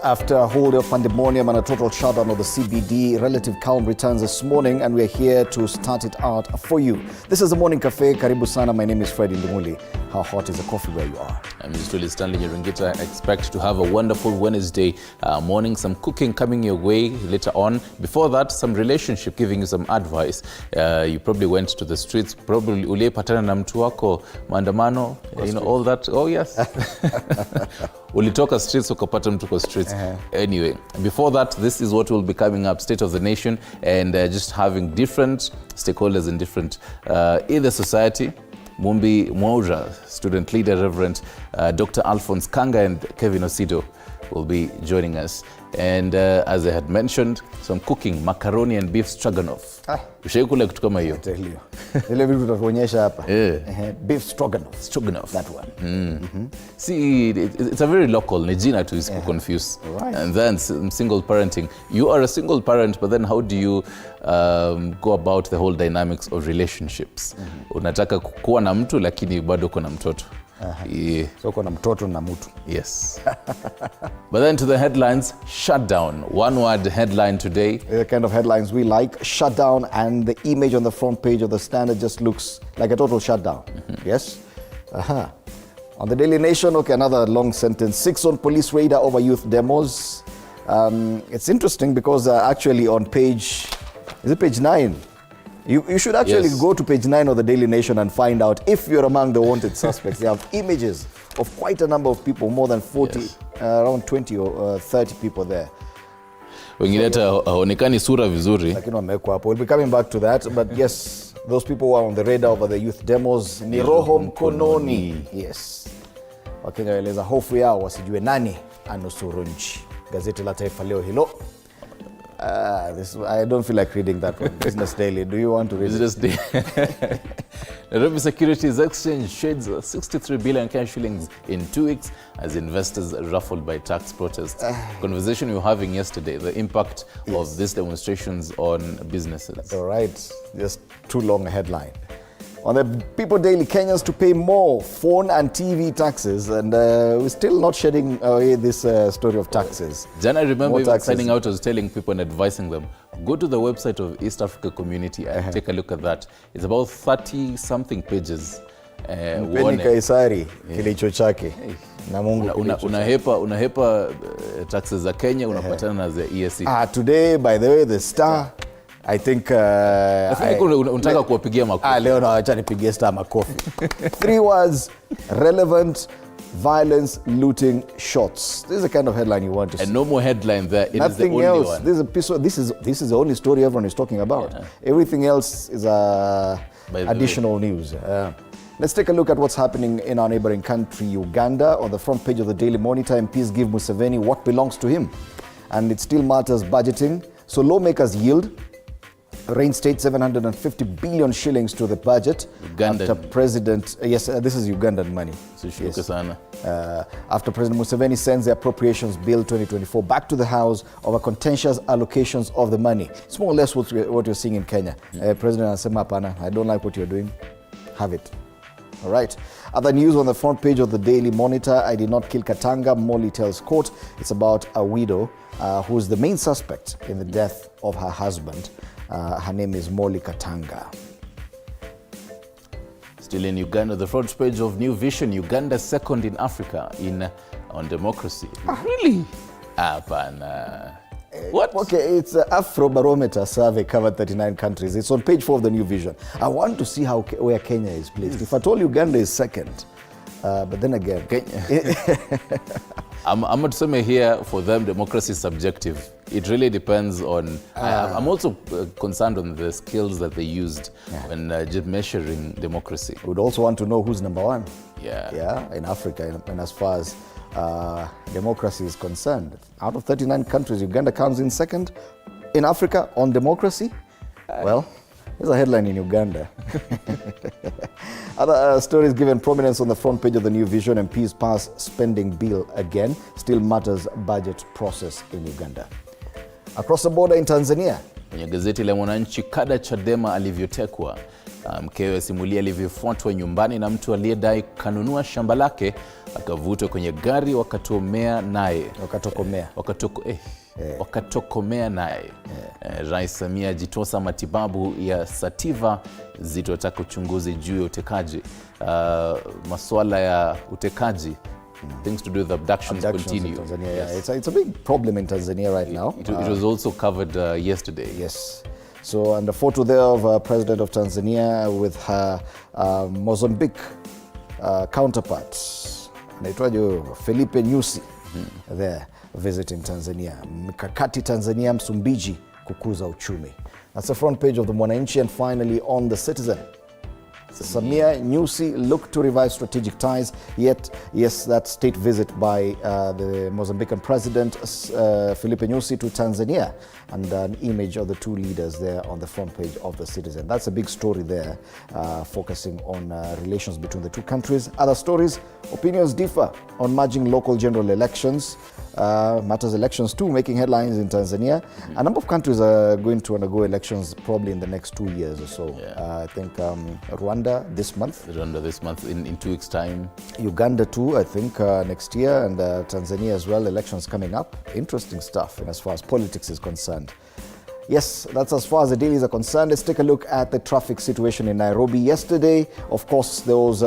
after a whole day of pandemonium and a total shutdown of the CBD, relative calm returns this morning, and we're here to start it out for you. This is the Morning Cafe. Karibu sana. My name is Freddy Ndumuli. How hot is the coffee where you are? I'm usually Stanley Nyerungita. I expect to have a wonderful Wednesday morning, some cooking coming your way later on. Before that, some relationship, giving you some advice. You probably went to the streets, probably uliyepatana na mtu wako, maandamano, you know, all that. Oh yes. Ulitoka streets, ukapata mtu kwa streets. Anyway, before that, this is what will be coming up, State of the Nation, and just having different stakeholders in different, in the society. Mumbi Mwaura, student leader, Reverend Dr. Alphonse Kanga and Kevin Osido will be joining us. And as I had mentioned, some cooking, macaroni and beef stroganoff. Ushaikula kitu kama hiyo? I tell you. Ile vitu tutakuonyesha hapa. Beef stroganoff. Stroganoff. That one. See, it's a very local, ni jina tu is confused. Right. And then single parenting. You are a single parent, but then how do you go about the whole dynamics of relationships? Unataka kuwa na mtu lakini bado uko na mtoto. Yeah. So uko na mtoto na mtu. Yes. But then to the headlines, shutdown. One word headline today. The kind of headlines we like, shutdown, and the image on the front page of the Standard just looks like a total shutdown. Yes? On the Daily Nation, okay, another long sentence. 6 on police radar over youth demos. It's interesting because actually on page, is it page 9? You should actually go to page 9 of the Daily Nation and find out if you're among the wanted suspects. They have images of quite a number of people, more than 40, around 20 or 30 people there. Wengine hata haonekani sura vizuri. Lakini wamewekwa hapo. We'll be coming back to that, but yes, those people who are on the radar over the youth demos ni roho mkononi. Yes. Wakenya waeleza hofu yao wasijue nani anusuru nchi. Gazeti la Taifa Leo hilo. I don't feel like reading that one. Business Daily. Do you want to read Business Daily. Nairobi Securities Exchange shades 63 billion cash shillings in 2 weeks as investors ruffled by tax protests. Conversation we were having yesterday, the impact of these demonstrations on businesses. All right. Just too long a headline. On the People Daily, Kenyans to pay more phone and TV taxes, and we're still not shedding away this story of taxes. Then I remember even signing out, I was telling people and advising them, go to the website of East Africa Community and take a look at that. It's about 30-something pages. Mpeni Kaisari, kilicho chake. Na Mungu unahepa taxes za Kenya, unapatana na za EAC. Today, by the way, the Star, I think unataka kuwapigia makofi. Leo na acha nipigie Star makofi. 3 words: relevant, violence, looting, shots. This is the kind of headline you want to see. And no more headline there. It Nothing is the only else. one. This is the only story everyone is talking about. Everything else is additional news. Let's take a look at what's happening in our neighboring country, Uganda. On the front page of the Daily Monitor, MPs give Museveni what belongs to him. And it still matters budgeting. So lawmakers yield. Reinstate 750 billion shillings to the budget. Ugandan. After President, this is Ugandan money. After President Museveni sends the Appropriations Bill 2024 back to the House over contentious allocations of the money. It's more or less what you're seeing in Kenya. President anasema hapana, I don't like what you're doing. Have it. All right. Other news on the front page of the Daily Monitor. I did not kill Katanga, Molly tells court. It's about a widow who's the main suspect in the death of her husband. Her name is Molly Katanga. Still in Uganda, the front page of New Vision, Uganda second in Africa on democracy. Really? What? Okay, it's an Afrobarometer survey covered 39 countries. It's on page 4 of the New Vision. I want to see where Kenya is placed. If I told Uganda is second, but then again, I'm not saying here for them democracy is subjective. It really depends on. I'm also concerned on the skills that they used when just measuring democracy. We'd also want to know who's number 1. Yeah, in Africa, and as far as democracy is concerned, out of 39 countries, Uganda comes in second in Africa on democracy. Well, there's a headline in Uganda. Other stories given prominence on the front page of the New Vision. MPs pass spending bill again. Still matters budget process in Uganda. Across the border in Tanzania. Kwenye gazeti la Mwananchi, kada Chadema alivyotekwa. Mkewe simulia alivyofuatwa nyumbani na mtu aliyedai kanunua shamba lake akavutwa kwenye gari wakatomea naye. Wakatokomea naye. Rais Samia ajitosa matibabu ya sativa, Zito ataka uchunguzi juu ya utekaji. Masuala ya utekaji, things to do with abductions continue. In Tanzania, yes. It's a big problem in Tanzania right now. It was also covered yesterday. Yes. So, and the photo there of President of Tanzania with her Mozambique counterpart, Felipe Nyusi, there visiting Tanzania. Mikakati Tanzania Msumbiji kukuza uchumi. That's the front page of the Mwananchi. And finally on the Citizen, Samia Nyusi look to revive strategic ties. Yet, yes, that state visit by the Mozambican president, Felipe Nyusi, to Tanzania, and an image of the two leaders there on the front page of the Citizen. That's a big story there, focusing on relations between the two countries. Other stories, opinions differ on merging local general elections. Matters elections too, making headlines in Tanzania. A number of countries are going to undergo elections probably in the next 2 years or so. I think Rwanda this month. In 2 weeks' time. Uganda too, I think next year, and Tanzania as well, elections coming up. Interesting stuff in as far as politics is concerned. Yes, that's as far as the dailies are concerned. Let's take a look at the traffic situation in Nairobi. Yesterday, of course, there was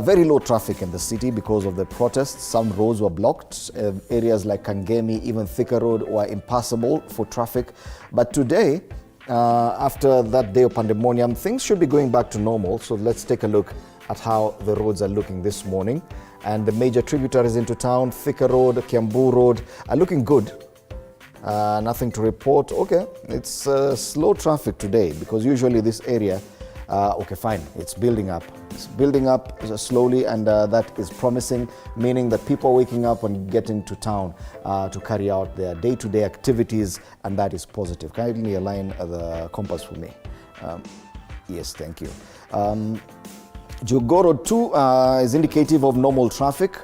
very low traffic in the city because of the protests. Some roads were blocked. Areas like Kangemi, even Thika Road, were impassable for traffic. But today, after that day of pandemonium, things should be going back to normal. So let's take a look at how the roads are looking this morning. And the major tributaries into town, Thika Road, Kiambu Road, are looking good. Nothing to report. Okay, it's slow traffic today because usually this area, okay, fine, it's building up. It's building up slowly, and that is promising, meaning that people are waking up and getting to town to carry out their day-to-day activities, and that is positive. Kindly align the compass for me. Yes, thank you. Jogoro 2 is indicative of normal traffic.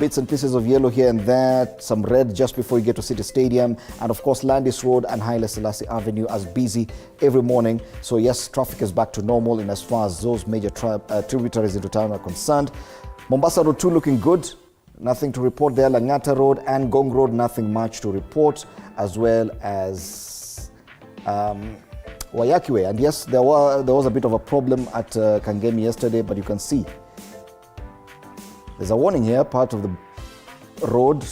Bits and pieces of yellow here and there, some red just before you get to City Stadium, and of course Landis Road and Haile Selassie Avenue as busy every morning. So yes, traffic is back to normal in as far as those major tributaries into town are concerned. Mombasa Road 2 looking good. Nothing to report there. Langata Road and Gong Road, nothing much to report, as well as Wayakiwe. And yes, there was a bit of a problem at Kangemi yesterday, but you can see there's a warning here. Part of the road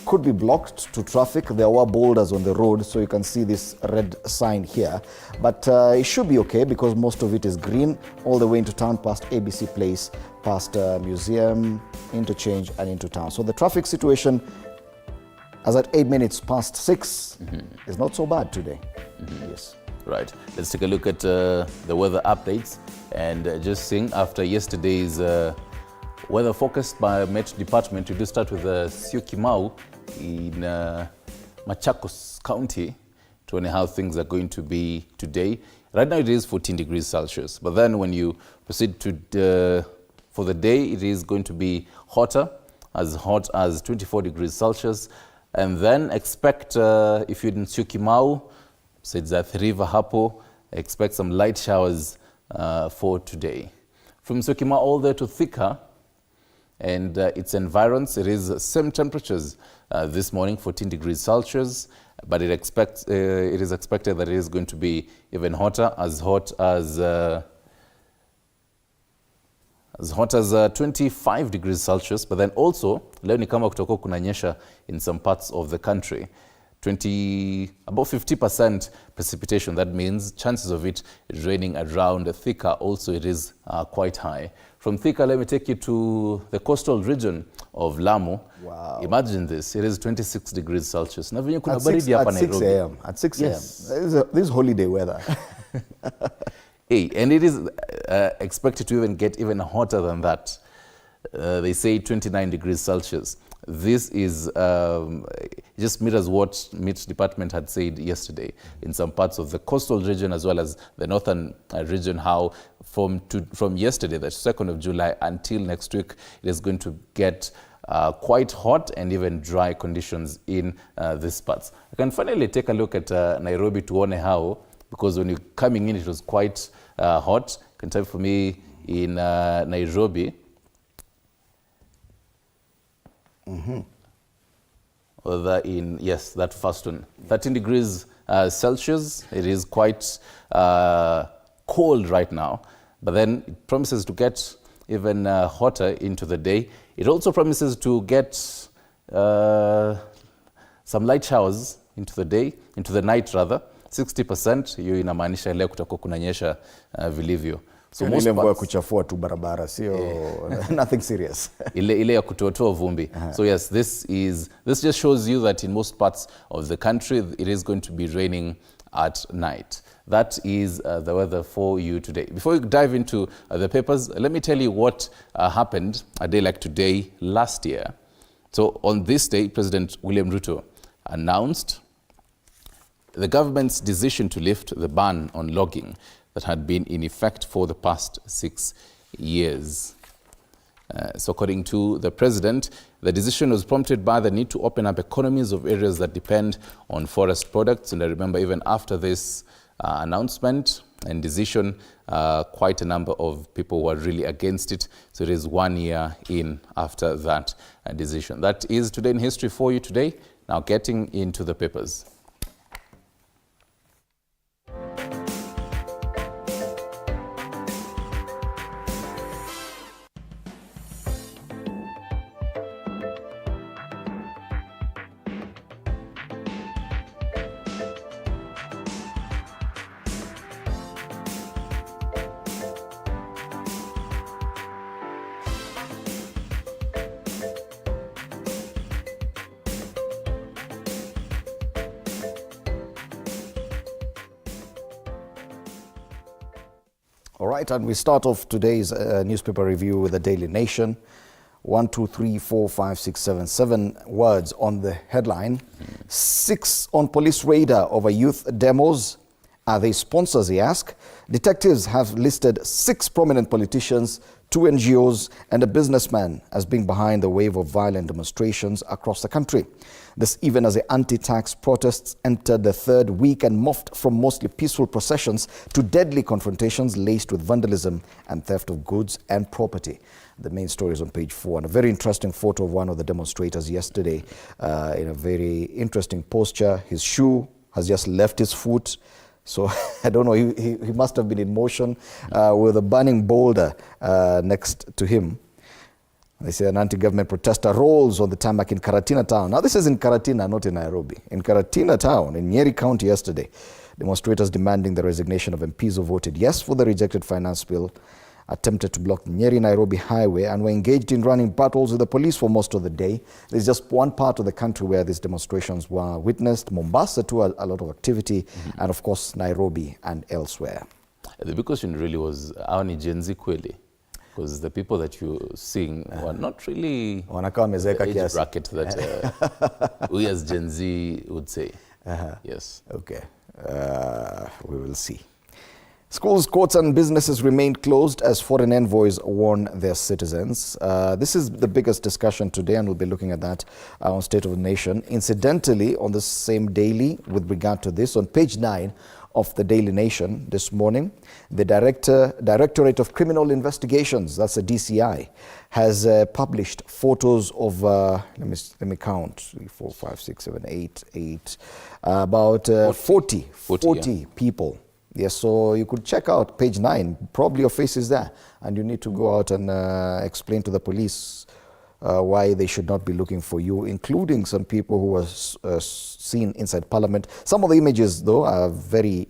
could be blocked to traffic. There were boulders on the road, so you can see this red sign here. But it should be okay because most of it is green all the way into town, past ABC Place, past Museum, Interchange, and into town. So the traffic situation, as at 8 minutes past 6, is not so bad today. Yes. Right. Let's take a look at the weather updates, and just seeing after yesterday's weather forecast by Met Department, we do start with Syokimau in Machakos County to know how things are going to be today. Right now it is 14 degrees Celsius, but then when you proceed to for the day, it is going to be hotter, as hot as 24 degrees Celsius, and then expect if you're in Syokimau, Sedzat River hapo, expect some light showers for today. From Syokimau all the way to Thika and its environs, it is same temperatures this morning, 14 degrees Celsius, but it is expected that it is going to be even hotter, as hot as 25 degrees Celsius. But then also, leo ni kama kutakuwa kunanyesha in some parts of the country. About 50% precipitation. That means chances of it raining around Thika also it is quite high. From Thika, let me take you to the coastal region of Lamu. Wow. Imagine this. It is 26 degrees Celsius. At 6 a.m. At 6 a.m. Yes. This is holiday weather. Hey, and it is expected to even get even hotter than that. They say 29 degrees Celsius. This is just mirrors what Met Department had said yesterday in some parts of the coastal region as well as the northern region, how from yesterday, the 2nd of July, until next week, it is going to get quite hot and even dry conditions in these parts. I can finally take a look at Nairobi to one how, because when you're coming in, it was quite hot. You can tell for me in Nairobi, Or yes, that first one. 13 degrees Celsius. It is quite cold right now, but then it promises to get even hotter into the day. It also promises to get some light showers into the night rather. 60%, hiyo inamaanisha leo kutakuwa kunanyesha vilivyo. So most ile mvua kuchafua tu barabara, sio nothing serious. ile ya kutotoa vumbi. So yes, this just shows you that in most parts of the country it is going to be raining at night. That is the weather for you today. Before we dive into the papers, let me tell you what happened a day like today last year. So on this day, President William Ruto announced the government's decision to lift the ban on logging that had been in effect for the past 6 years. So according to the president, the decision was prompted by the need to open up economies of areas that depend on forest products. And I remember even after this announcement and decision, quite a number of people were really against it. So it is 1 year in after that decision. That is Today in History for you today. Now getting into the papers. All right, and we start off today's newspaper review with the Daily Nation. 1, 2, 3, 4, 5, 6, 7, 7 words on the headline. 6 on police radar over youth demos. Are they sponsors, he asked. Detectives have listed 6 prominent politicians, 2 NGOs and a businessman as being behind the wave of violent demonstrations across the country. This even as the anti-tax protests entered the 3rd week and morphed from mostly peaceful processions to deadly confrontations laced with vandalism and theft of goods and property. The main story is on page 4, and a very interesting photo of one of the demonstrators yesterday in a very interesting posture. His shoe has just left his foot. So I don't know, he must have been in motion with a burning boulder next to him. They say an anti-government protester rolls on the tarmac in Karatina town. Now this is in Karatina, not in Nairobi. In Karatina town, in Nyeri County yesterday, demonstrators demanding the resignation of MPs who voted yes for the rejected finance bill attempted to block the Nyeri-Nairobi highway and were engaged in running battles with the police for most of the day. There's just one part of the country where these demonstrations were witnessed. Mombasa too, a lot of activity, and of course Nairobi and elsewhere. The big question really was, how ni Gen Z kweli? Because the people that you're seeing were not really the age bracket that we as Gen Z would say. Yes. Okay. We will see. Schools, courts and businesses remained closed as foreign envoys warn their citizens. This is the biggest discussion today, and we'll be looking at that on State of the Nation. Incidentally, on the same daily, with regard to this, on page 9 of the Daily Nation this morning, the Directorate of Criminal Investigations, that's the DCI, has published photos of, let me count, 3, 4, 5, 6, 7, 8, about 40 yeah. people. Yes, so you could check out page 9. Probably your face is there, and you need to go out and explain to the police why they should not be looking for you, including some people who were seen inside Parliament. Some of the images, though, are very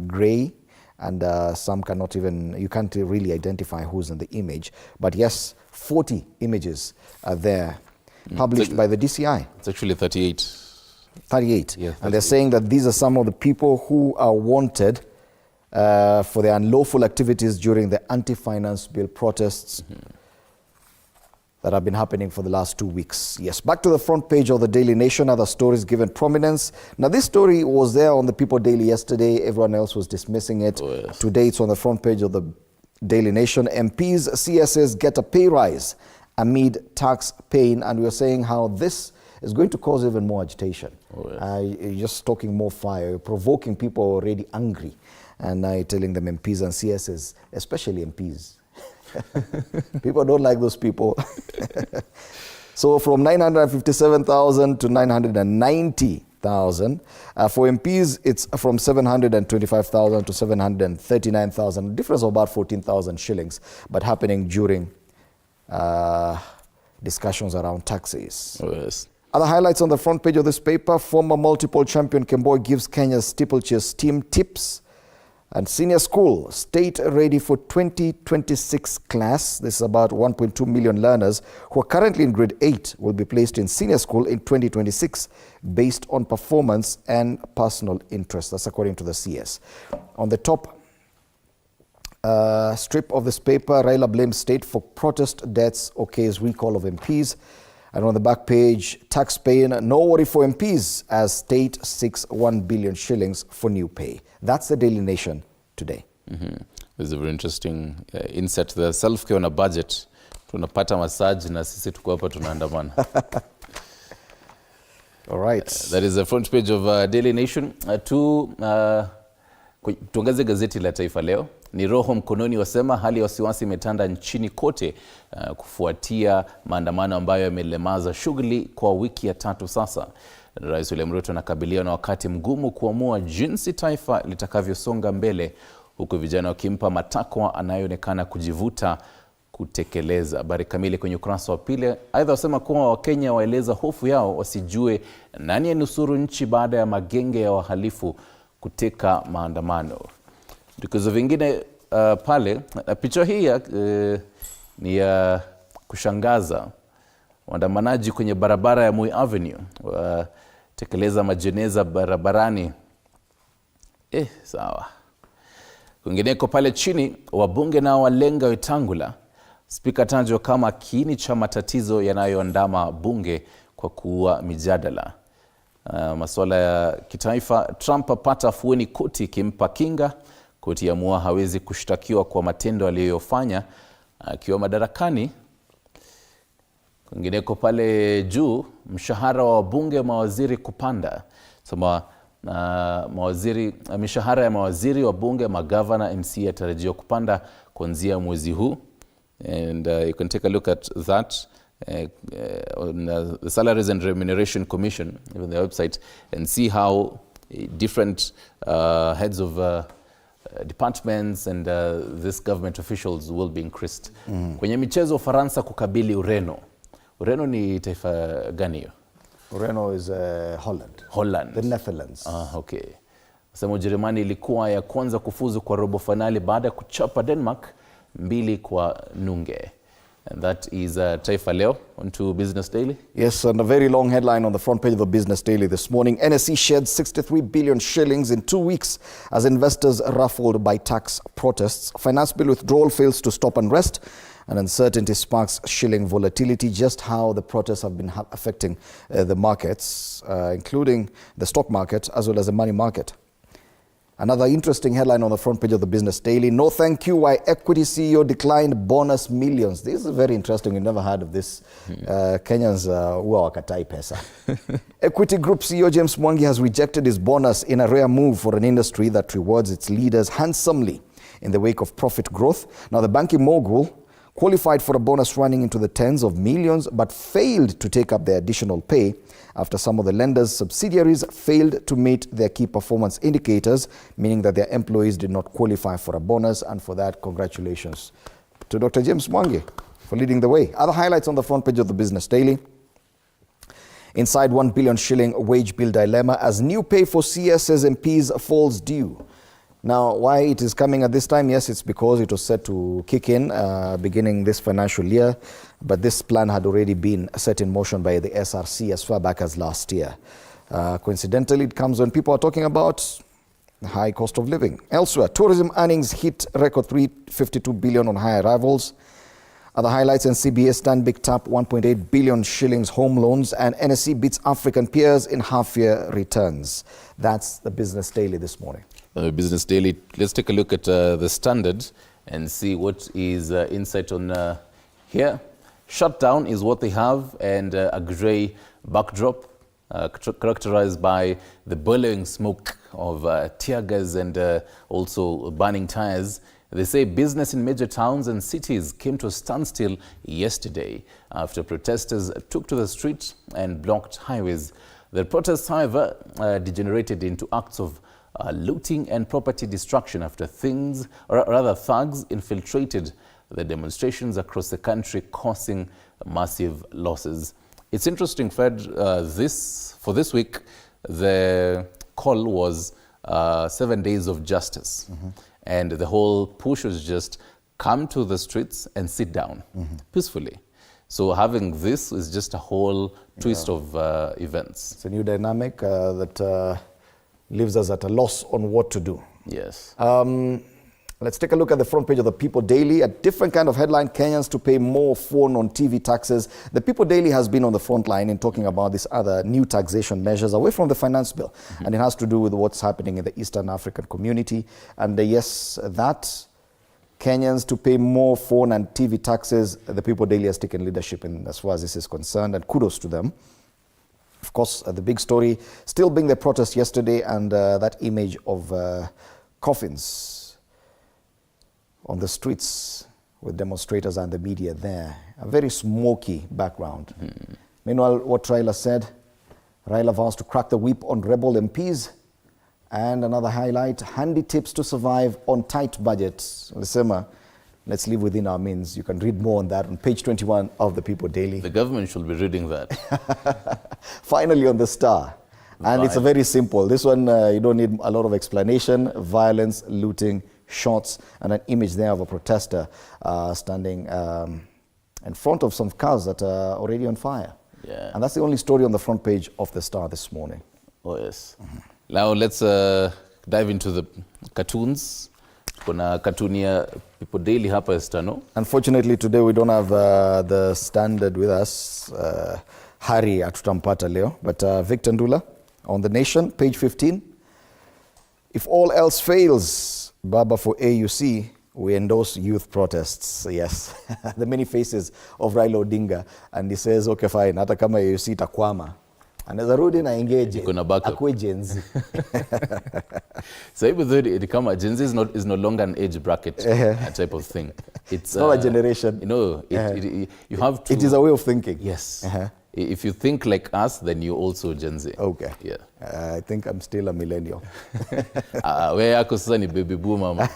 grey, and some cannot even, you can't really identify who's in the image. But yes, 40 images are there, published by the DCI. It's actually 38. 38. Yeah, 38. And they're saying that these are some of the people who are wanted for their unlawful activities during the anti-finance bill protests that have been happening for the last 2 weeks. Yes, back to the front page of the Daily Nation, other stories given prominence. Now this story was there on the People Daily yesterday. Everyone else was dismissing it. Oh, yes. Today it's on the front page of the Daily Nation. MPs, CSS get a pay rise amid tax pain. And we're saying how this is going to cause even more agitation. Oh, yes. You're just stoking more fire, you're provoking people already angry, and now you're telling them MPs and CSs, especially MPs. People don't like those people. So from 957,000 to 990,000. For MPs, it's from 725,000 to 739,000. A difference of about 14,000 shillings, but happening during discussions around taxes. Oh, yes. Other highlights on the front page of this paper: former multiple champion Kemboi gives Kenya's steeplechase team tips. And senior school, state ready for 2026 class. This is about 1.2 million learners who are currently in grade 8 will be placed in senior school in 2026 based on performance and personal interest. That's according to the CS. On the top strip of this paper, Raila blames state for protest deaths, okays recall of MPs. And on the back page, tax paying, no worry for MPs as state seeks 1 billion shillings for new pay. That's the Daily Nation today. There's a very interesting inset there. Self-care on a budget. Tunapata massage na sisi tuko hapa tunaandamana. All right. That is the front page of Daily Nation. Tuangaze gazeti la Taifa Leo. Ni roho mkononi, wasema hali ya wasiwasi imetanda nchini kote kufuatia maandamano ambayo yamelemaza shughuli kwa wiki ya 3 sasa. Rais William Ruto anakabiliwa na wakati mgumu kuamua jinsi taifa litakavyosonga mbele, huku vijana wakimpa matakwa anayoonekana kujivuta kutekeleza. Habari kamili kwenye ukurasa wa pili. Aidha wasema kuwa Wakenya waeleza hofu yao wasijue nani anusuru nchi baada ya magenge ya wahalifu kuteka maandamano. Dukuzo vingine pale, picha hii ni ya kushangaza. Waandamanaji kwenye barabara ya Moi Avenue tekeleza majeneza barabarani. Sawa. Kwingineko pale chini, wabunge nao walenga Wetangula. Spika tajwa kama kiini cha matatizo yanayoandama bunge kwa kuua mijadala. Masuala ya kitaifa, Trump apata afueni koti ikimpa kinga. Koti yaamua hawezi kushtakiwa kwa matendo aliyofanya akiwa madarakani. Kwingineko pale juu, mshahara wa wabunge, mawaziri kupanda. Mishahara ya mawaziri, wabunge, magavana, MC yatarajiwa kupanda kuanzia mwezi huu. And you can take a look at that on the Salaries and Remuneration Commission, even the website, and see how different heads of departments and this government officials will be increased. Kwenye michezo, Faransa kukabili Ureno. Ureno ni taifa gani hiyo? Ureno is Holland. Holland. The Netherlands. Okay. Sema Ujerumani ilikuwa ya kwanza kufuzu kwa robo finali baada ya kuchapa Denmark 2-0. And that is Taifa Leo. On to Business Daily. Yes, and a very long headline on the front page of the Business Daily this morning. NSE shed 63 billion shillings in 2 weeks as investors ruffled by tax protests. Finance bill withdrawal fails to stop unrest, and uncertainty sparks shilling volatility. Just how the protests have been affecting the markets, including the stock market as well as the money market. Another interesting headline on the front page of the Business Daily. No thank you, why equity CEO declined bonus millions. This is very interesting. We've never heard of this. Kenyans huwa wakatai pesa. Equity Group CEO James Mwangi has rejected his bonus in a rare move for an industry that rewards its leaders handsomely in the wake of profit growth. Now, the banking mogul qualified for a bonus running into the tens of millions but failed to take up the additional pay after some of the lender's subsidiaries failed to meet their key performance indicators, meaning that their employees did not qualify for a bonus. And for that, congratulations to Dr. James Mwangi for leading the way. Other highlights on the front page of the Business Daily. Inside 1 billion shilling wage bill dilemma as new pay for CS's MPs falls due. Now, why it is coming at this time? Yes, it's because it was set to kick in beginning this financial year, but this plan had already been set in motion by the SRC as far back as last year. Coincidentally, it comes when people are talking about high cost of living. Elsewhere, tourism earnings hit record 352 billion on high arrivals. Other highlights: NCBA Stanbic tap 1.8 billion shillings home loans, and NSE beats African peers in half-year returns. That's the Business Daily this morning. Business Daily. Let's take a look at the Standard and see what is insight on here. Shutdown is what they have, and a grey backdrop characterized by the billowing smoke of tear gas and also burning tires. They say business in major towns and cities came to a standstill yesterday after protesters took to the streets and blocked highways. The protests, however, degenerated into acts of looting and property destruction after thugs infiltrated the demonstrations across the country, causing massive losses. It's interesting, Fred, for this week, the call was 7 days of justice. And the whole push was just come to the streets and sit down peacefully. So having this is just a whole twist of events. It's a new dynamic that leaves us at a loss on what to do. Yes. Let's take a look at the front page of the People Daily. A different kind of headline: Kenyans to pay more phone on TV taxes. The People Daily has been on the front line in talking about these other new taxation measures away from the finance bill. And it has to do with what's happening in the Eastern African community. And yes, that Kenyans to pay more phone and TV taxes, the People Daily has taken leadership in as far as this is concerned, and kudos to them. Of course, the big story still being the protest yesterday and that image of coffins on the streets with demonstrators and the media there. A very smoky background. Meanwhile, what Raila said, Raila vows to crack the whip on rebel MPs. And another highlight, handy tips to survive on tight budgets. Let's live within our means. You can read more on that on page 21 of the People Daily. The government should be reading that. Finally on the Star. And it's a very simple. This one, you don't need a lot of explanation. Violence, looting, shots, and an image there of a protester standing in front of some cars that are already on fire. Yeah. And that's the only story on the front page of the Star this morning. Oh, yes. Now let's dive into the cartoons. Kuna cartoon ya People Daily hapa Estano. Unfortunately, today we don't have the Standard with us. Hari atutampata leo. But Victor Ndula on The Nation, page 15. If all else fails, Baba for AUC, we endorse youth protests. Yes, the many faces of Raila Odinga. And he says, okay, fine, hata kama AUC itakwama. Anaweza rudi na engage. Kuna backup. Akwe Gen Z. So even though it come, Gen Z is no longer an age bracket type of thing. It's not a generation. You know, you have to. It is a way of thinking. Yes. If you think like us, then you're also Gen Z. Okay. Yeah. I think I'm still a millennial. Where yako sasa ni baby boomer.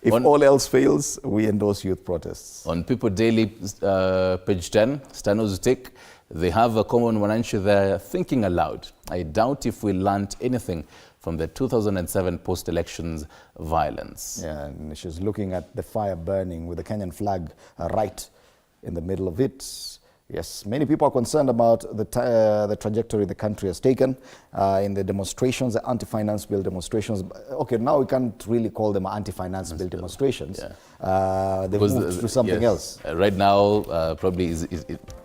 If all else fails, we endorse youth protests. On People Daily, page 10, Stano's take, they have a common Mwananchi there thinking aloud. I doubt if we learned anything from the 2007 post-elections violence. Yeah, and she's looking at the fire burning with the Kenyan flag right in the middle of it. Yes, many people are concerned about the trajectory the country has taken in the demonstrations, the anti-finance bill demonstrations. Okay, now we can't really call them anti-finance bill demonstrations. Yeah. They've moved to something else. Right now, probably is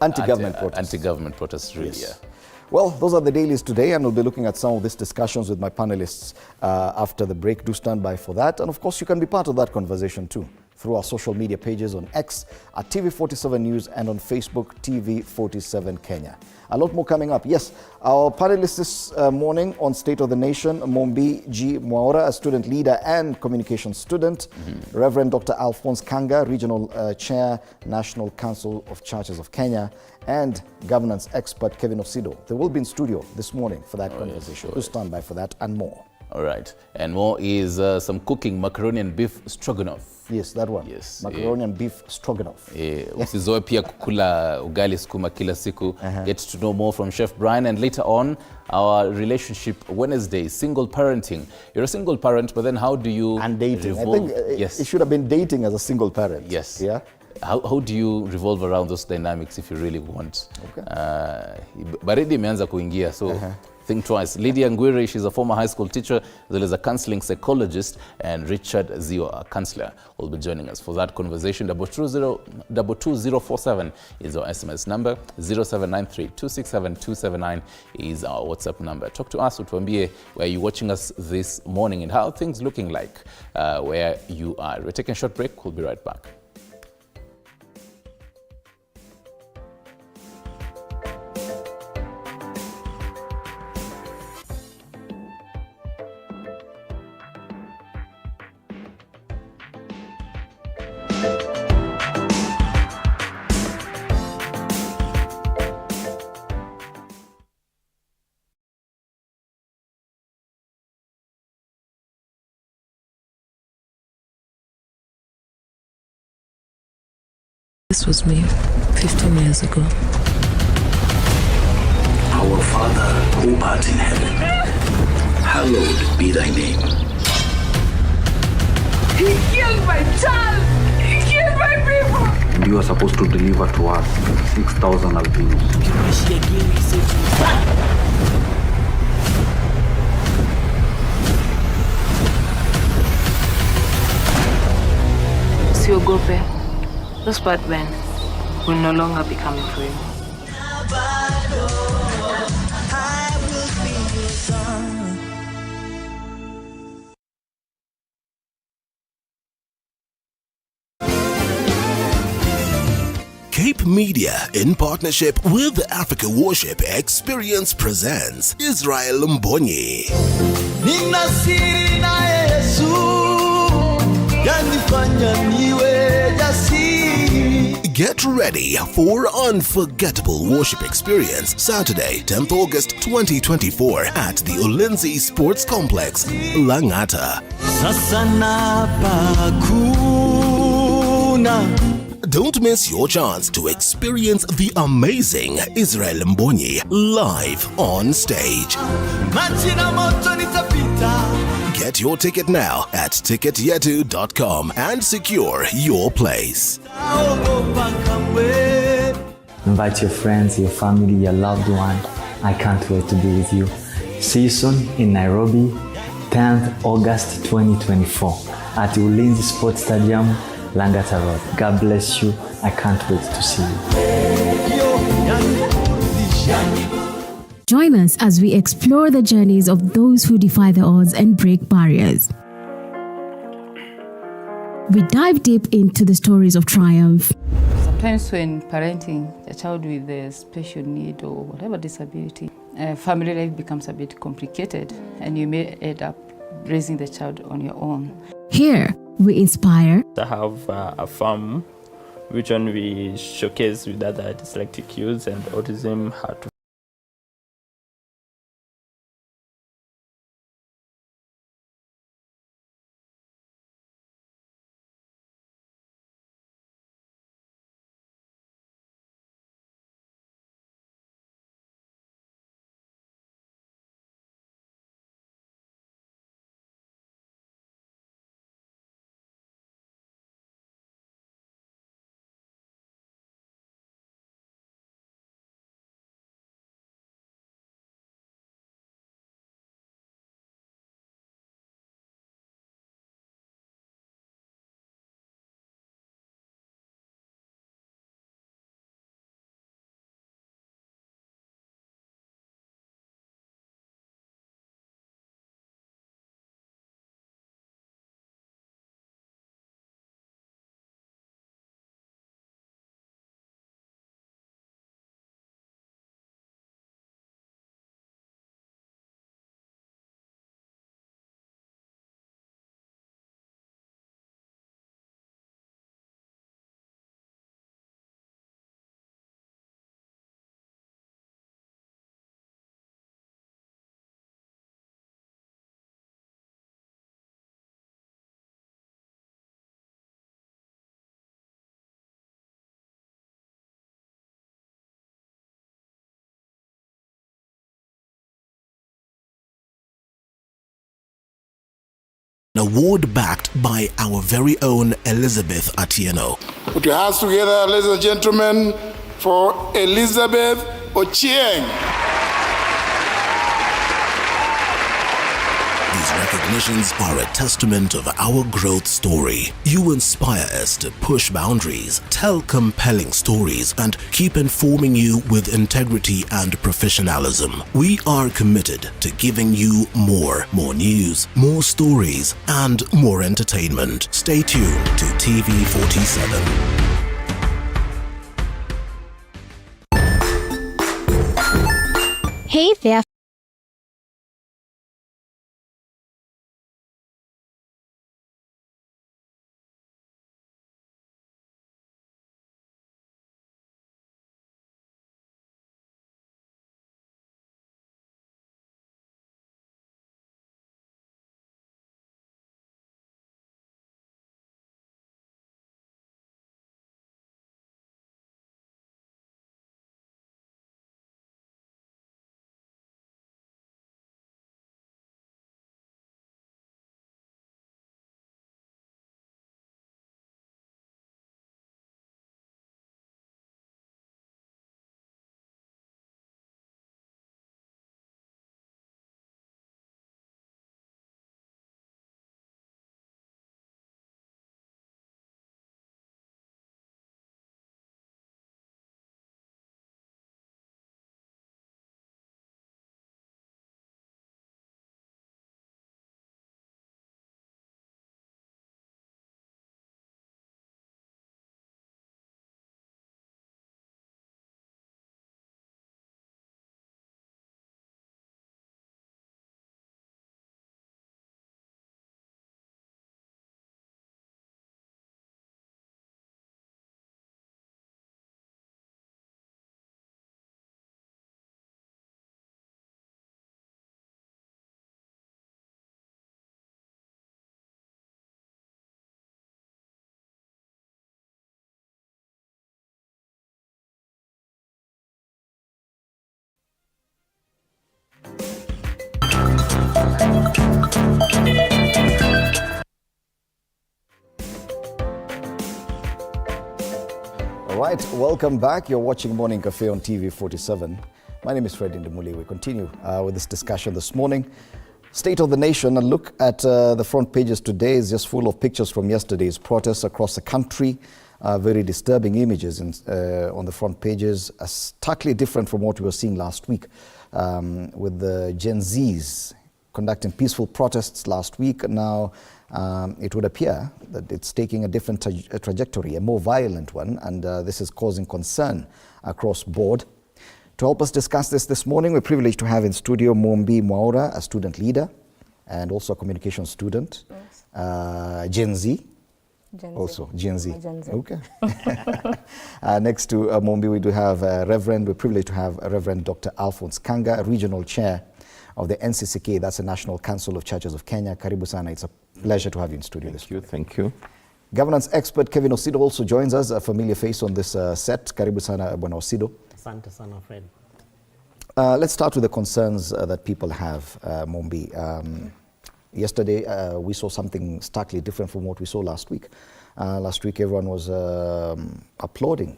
anti-government protests. Anti-government protests, really, yes. Yeah. Well, those are the dailies today, and we'll be looking at some of these discussions with my panelists after the break. Do stand by for that. And of course, you can be part of that conversation too through our social media pages on X at TV47 News and on Facebook, TV47 Kenya. A lot more coming up. Yes, our panelists this morning on State of the Nation, Mombi G. Mwaura, a student leader and communication student, Reverend Dr. Alphonse Kanga, Regional Chair, National Council of Churches of Kenya, and governance expert Kevin Osido. They will be in studio this morning for that conversation. Do stand by for that and more. All right. And more is some cooking, macaroni and beef stroganoff. Yes, that one. Yes. Macaroni and beef stroganoff. Usizoe pia kukula ugali sukuma kila siku. Get to know more from Chef Brian, and later on our relationship Wednesday, single parenting. You're a single parent, but then how do you and dating? revolve? I think yes. It should have been dating as a single parent. Yes. Yeah. How do you revolve around those dynamics if you really want? Okay. Baridi imeanza kuingia, so think twice. Lydia Ngwiri, she's a former high school teacher, as well as a counseling psychologist, and Richard Zio, a counselor, will be joining us for that conversation. 22047 is our SMS number. 0793-267-279 is our WhatsApp number. Talk to us, utuambie where you're watching us this morning and how things looking like where you are. We're taking a short break. We'll be right back. This was me 15 years ago. Our Father, who art in heaven, hallowed be thy name. He killed my child! He killed my people! And you are supposed to deliver to us 6,000 albinos. Siogope, those bad men will no longer be coming for you. Cape Media, in partnership with Africa Worship Experience, presents Israel Mbonyi. Get ready for unforgettable worship experience Saturday, 10th August 2024 at the Ulinzi Sports Complex, Langata. Don't miss your chance to experience the amazing Israel Mbonyi live on stage. Get your ticket now at ticketyetu.com and secure your place. Invite your friends, your family, your loved one. I can't wait to be with you. See you soon in Nairobi, 10th August 2024 at Ulinzi Sports Stadium, Langata Road. God bless you. I can't wait to see you. Join us as we explore the journeys of those who defy the odds and break barriers. We dive deep into the stories of triumph. Sometimes when parenting a child with a special need or whatever disability, family life becomes a bit complicated and you may end up raising the child on your own. Here, we inspire. I have a farm which one we showcase with other dyslexic youths and autism how to An award backed by our very own Elizabeth Atieno. Put your hands together, ladies and gentlemen, for Elizabeth Ochieng. These recognitions are a testament of our growth story. You inspire us to push boundaries, tell compelling stories, and keep informing you with integrity and professionalism. We are committed to giving you more news, more stories, and more entertainment. Stay tuned to TV47. Hey there, right, welcome back. You're watching Morning Cafe on TV 47. My name is Fred Indemuli. We continue with this discussion this morning. State of the nation, a look at the front pages today is just full of pictures from yesterday's protests across the country. Very disturbing images on the front pages, starkly different from what we were seeing last week with the Gen Zs conducting peaceful protests last week. Now it would appear that it's taking a different trajectory, a more violent one, and this is causing concern across board. To help us discuss this morning, we're privileged to have in studio Mombi Mwaura, a student leader and also a communication student, yes. Gen Z. Also, Gen Z. Gen Z. Okay. Next to Mombi, we do have we're privileged to have Reverend Dr. Alphonse Kanga, Regional Chair of the NCCK, that's the National Council of Churches of Kenya. Karibu sana, it's a pleasure to have you in studio this morning. Thank you. Governance expert Kevin Osido also joins us, a familiar face on this set. Karibu sana, Bwana Osido. Asante sana, Fred. Let's start with the concerns that people have, Mombi. Yesterday, we saw something starkly different from what we saw last week. Last week, everyone was applauding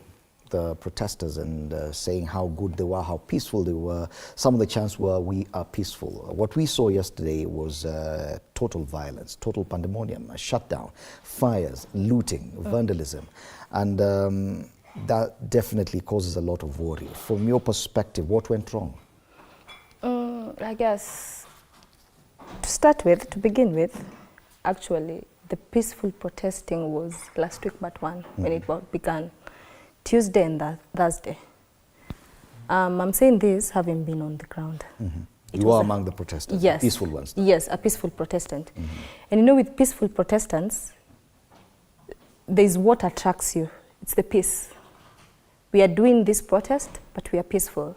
the protesters and saying how good they were, how peaceful they were. Some of the chants were, we are peaceful. What we saw yesterday was total violence, total pandemonium, a shutdown, fires, looting, vandalism. And that definitely causes a lot of worry. From your perspective, what went wrong? I guess, to begin with, actually, the peaceful protesting was last week but one, when it began. Tuesday and Thursday. I'm saying this having been on the ground. You were among the protesters, yes, peaceful ones. Yes, a peaceful Protestant. And you know, with peaceful Protestants, there's what attracts you. It's the peace. We are doing this protest, but we are peaceful.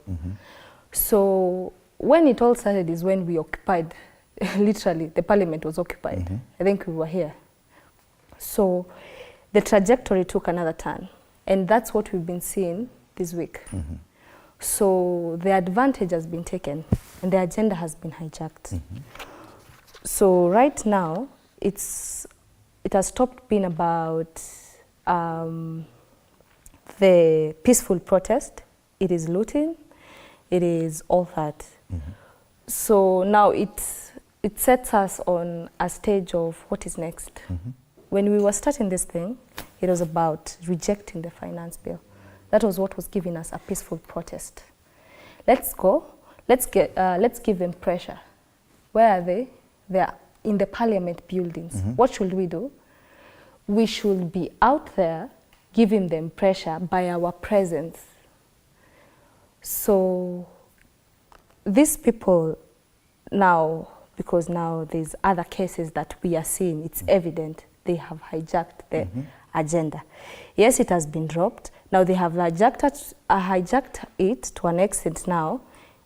So when it all started is when we occupied, literally, the parliament was occupied. I think we were here. So the trajectory took another turn. And that's what we've been seeing this week. So the advantage has been taken and the agenda has been hijacked. So right now, it has stopped being about the peaceful protest. It is looting, it is all that. So now it sets us on a stage of what is next. When we were starting this thing, it was about rejecting the finance bill. That was what was giving us a peaceful protest. Let's go. Let's give them pressure. Where are they? They are in the parliament buildings. What should we do? We should be out there giving them pressure by our presence. So these people now, because now there's other cases that we are seeing, it's evident they have hijacked the agenda. Yes, it has been dropped. Now they have hijacked it to an extent now.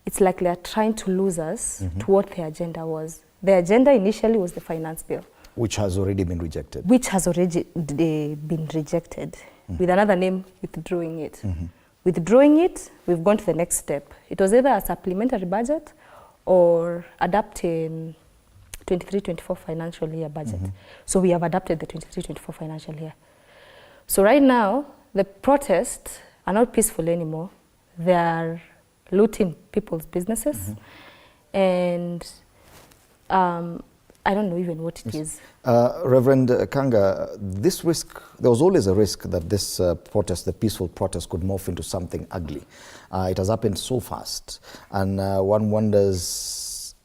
It's like they're trying to lose us to what the agenda was. The agenda initially was the finance bill. Which has already been rejected. Which has already been rejected. With another name, withdrawing it. Withdrawing it, we've gone to the next step. It was either a supplementary budget or adapting 23-24 financial year budget. So we have adapted the 23-24 financial year. So right now, the protests are not peaceful anymore. They are looting people's businesses. And I don't know even what it is. Reverend Kanga, this risk, there was always a risk that this protest, the peaceful protest, could morph into something ugly. It has happened so fast. And one wonders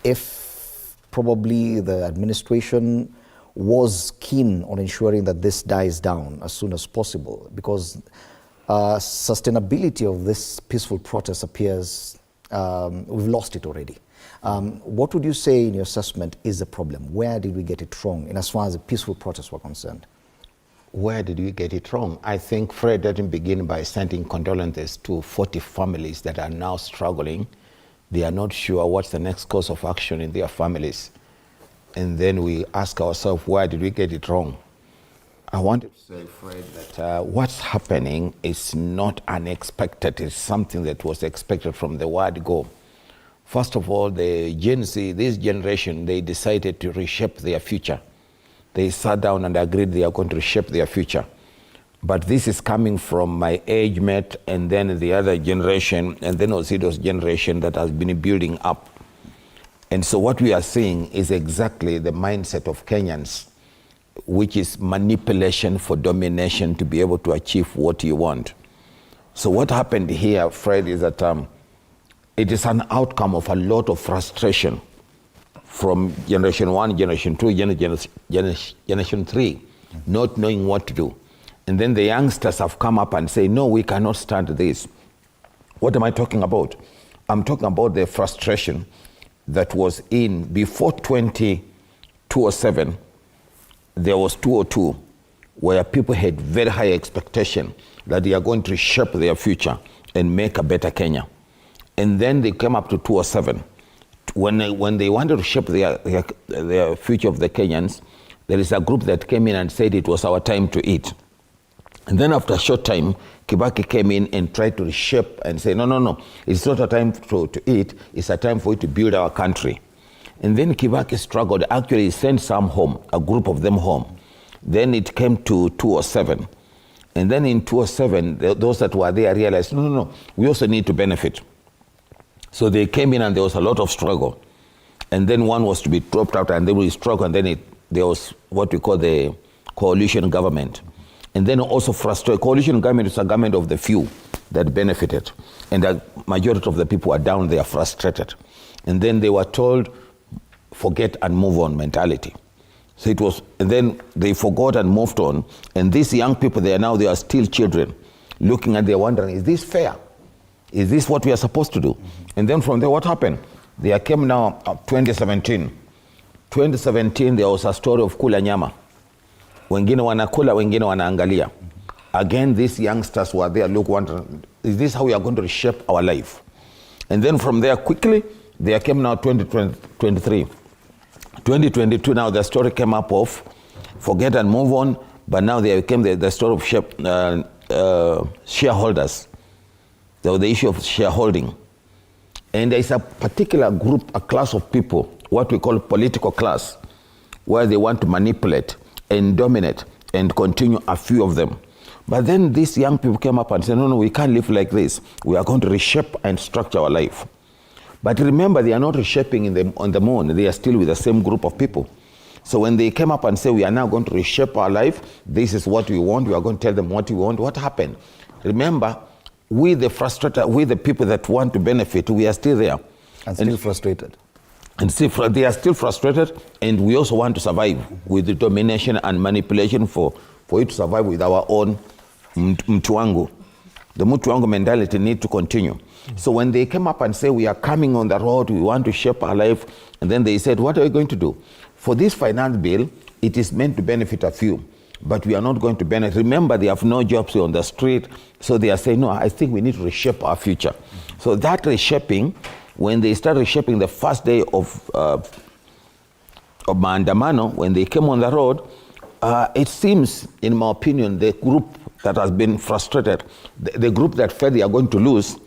if probably the administration was keen on ensuring that this dies down as soon as possible, because sustainability of this peaceful protest appears, we've lost it already. What would you say in your assessment is the problem? Where did we get it wrong in as far as the peaceful protests were concerned? Where did we get it wrong? I think Fred didn't begin by sending condolences to 40 families that are now struggling. They are not sure what's the next course of action in their families. And then we ask ourselves, why did we get it wrong? I wanted to say, Fred, that what's happening is not unexpected. It's something that was expected from the word go. First of all, the Gen Z, this generation, they decided to reshape their future. They sat down and agreed they are going to reshape their future. But this is coming from my age mate and then the other generation and then Osido's generation that has been building up. And so what we are seeing is exactly the mindset of Kenyans, which is manipulation for domination to be able to achieve what you want. So what happened here, Fred, is that it is an outcome of a lot of frustration from generation 1, generation 2, generation 3, not knowing what to do. And then the youngsters have come up and say, no, we cannot stand this. What am I talking about? I'm talking about the frustration that was in before 2007. There was 202, where people had very high expectation that they are going to shape their future and make a better Kenya. And then they came up to 207. When they wanted to shape their future of the Kenyans, there is a group that came in and said it was our time to eat. And then after a short time, Kibaki came in and tried to reshape and say, no, it's not a time to eat, it's a time for you to build our country. And then Kibaki struggled. Actually, he sent some home, a group of them home. Then it came to 207. And then in 207, those that were there realized, no, we also need to benefit. So they came in and there was a lot of struggle. And then one was to be dropped out and then we struggled and then there was what we call the coalition government. And then also frustrated. Coalition government is a government of the few that benefited. And the majority of the people are down there frustrated. And then they were told, forget and move on mentality. So it was, and then they forgot and moved on. And these young people, they are still children, looking and they're wondering, is this fair? Is this what we are supposed to do? And then from there, what happened? There came now 2017. 2017, there was a story of kula nyama. Wengine wanakula, wengine wanaangalia. Again, these youngsters were there, look, wondering, is this how we are going to reshape our life? And then from there, quickly, there came now 2023. 2022, now the story came up of forget and move on, but now there came the story of shareholders. There was the issue of shareholding. And there is a particular group, a class of people, what we call political class, where they want to manipulate and dominate and continue, a few of them. But then these young people came up and said, no, we can't live like this. We are going to reshape and structure our life. But remember, they are not reshaping on the moon. They are still with the same group of people. So when they came up and said, we are now going to reshape our life, this is what we want, we are going to tell them what we want, what happened? Remember, we the people that want to benefit, we are still there. And still frustrated. And they are still frustrated, and we also want to survive with the domination and manipulation for you to survive with our own mtuangu. The mtuangu mentality need to continue. So when they came up and said, we are coming on the road, we want to shape our life, and then they said, what are we going to do? For this finance bill, it is meant to benefit a few, but we are not going to benefit. Remember, they have no jobs on the street, so they are saying, no, I think we need to reshape our future. So that reshaping, when they started reshaping the first day of Maandamano, when they came on the road, it seems, in my opinion, the group that has been frustrated, the group that felt they are going to lose,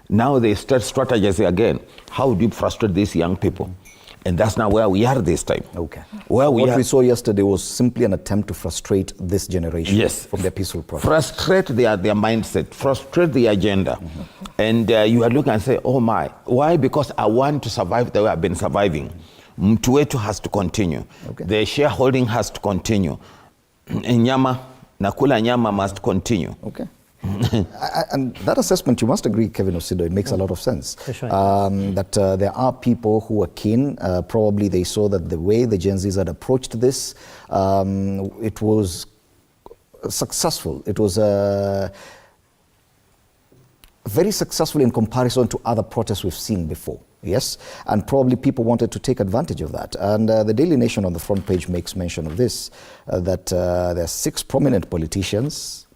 now they start strategizing again. How do you frustrate these young people? And that's now where we are this time. Okay. What we saw yesterday was simply an attempt to frustrate this generation from their peaceful protest. Frustrate their mindset, frustrate the agenda. And you are looking and say, oh my, why? Because I want to survive the way I've been surviving. Mtu wetu has to continue. The shareholding has to continue. Nyama, nakula nyama must continue. Okay. And that assessment, you must agree, Kevin Osido, it makes a lot of sense. That there are people who are keen. Probably they saw that the way the Gen Zs had approached this, it was successful. It was very successful in comparison to other protests we've seen before. Yes, and probably people wanted to take advantage of that. And the Daily Nation on the front page makes mention of this, that there are 6 prominent politicians,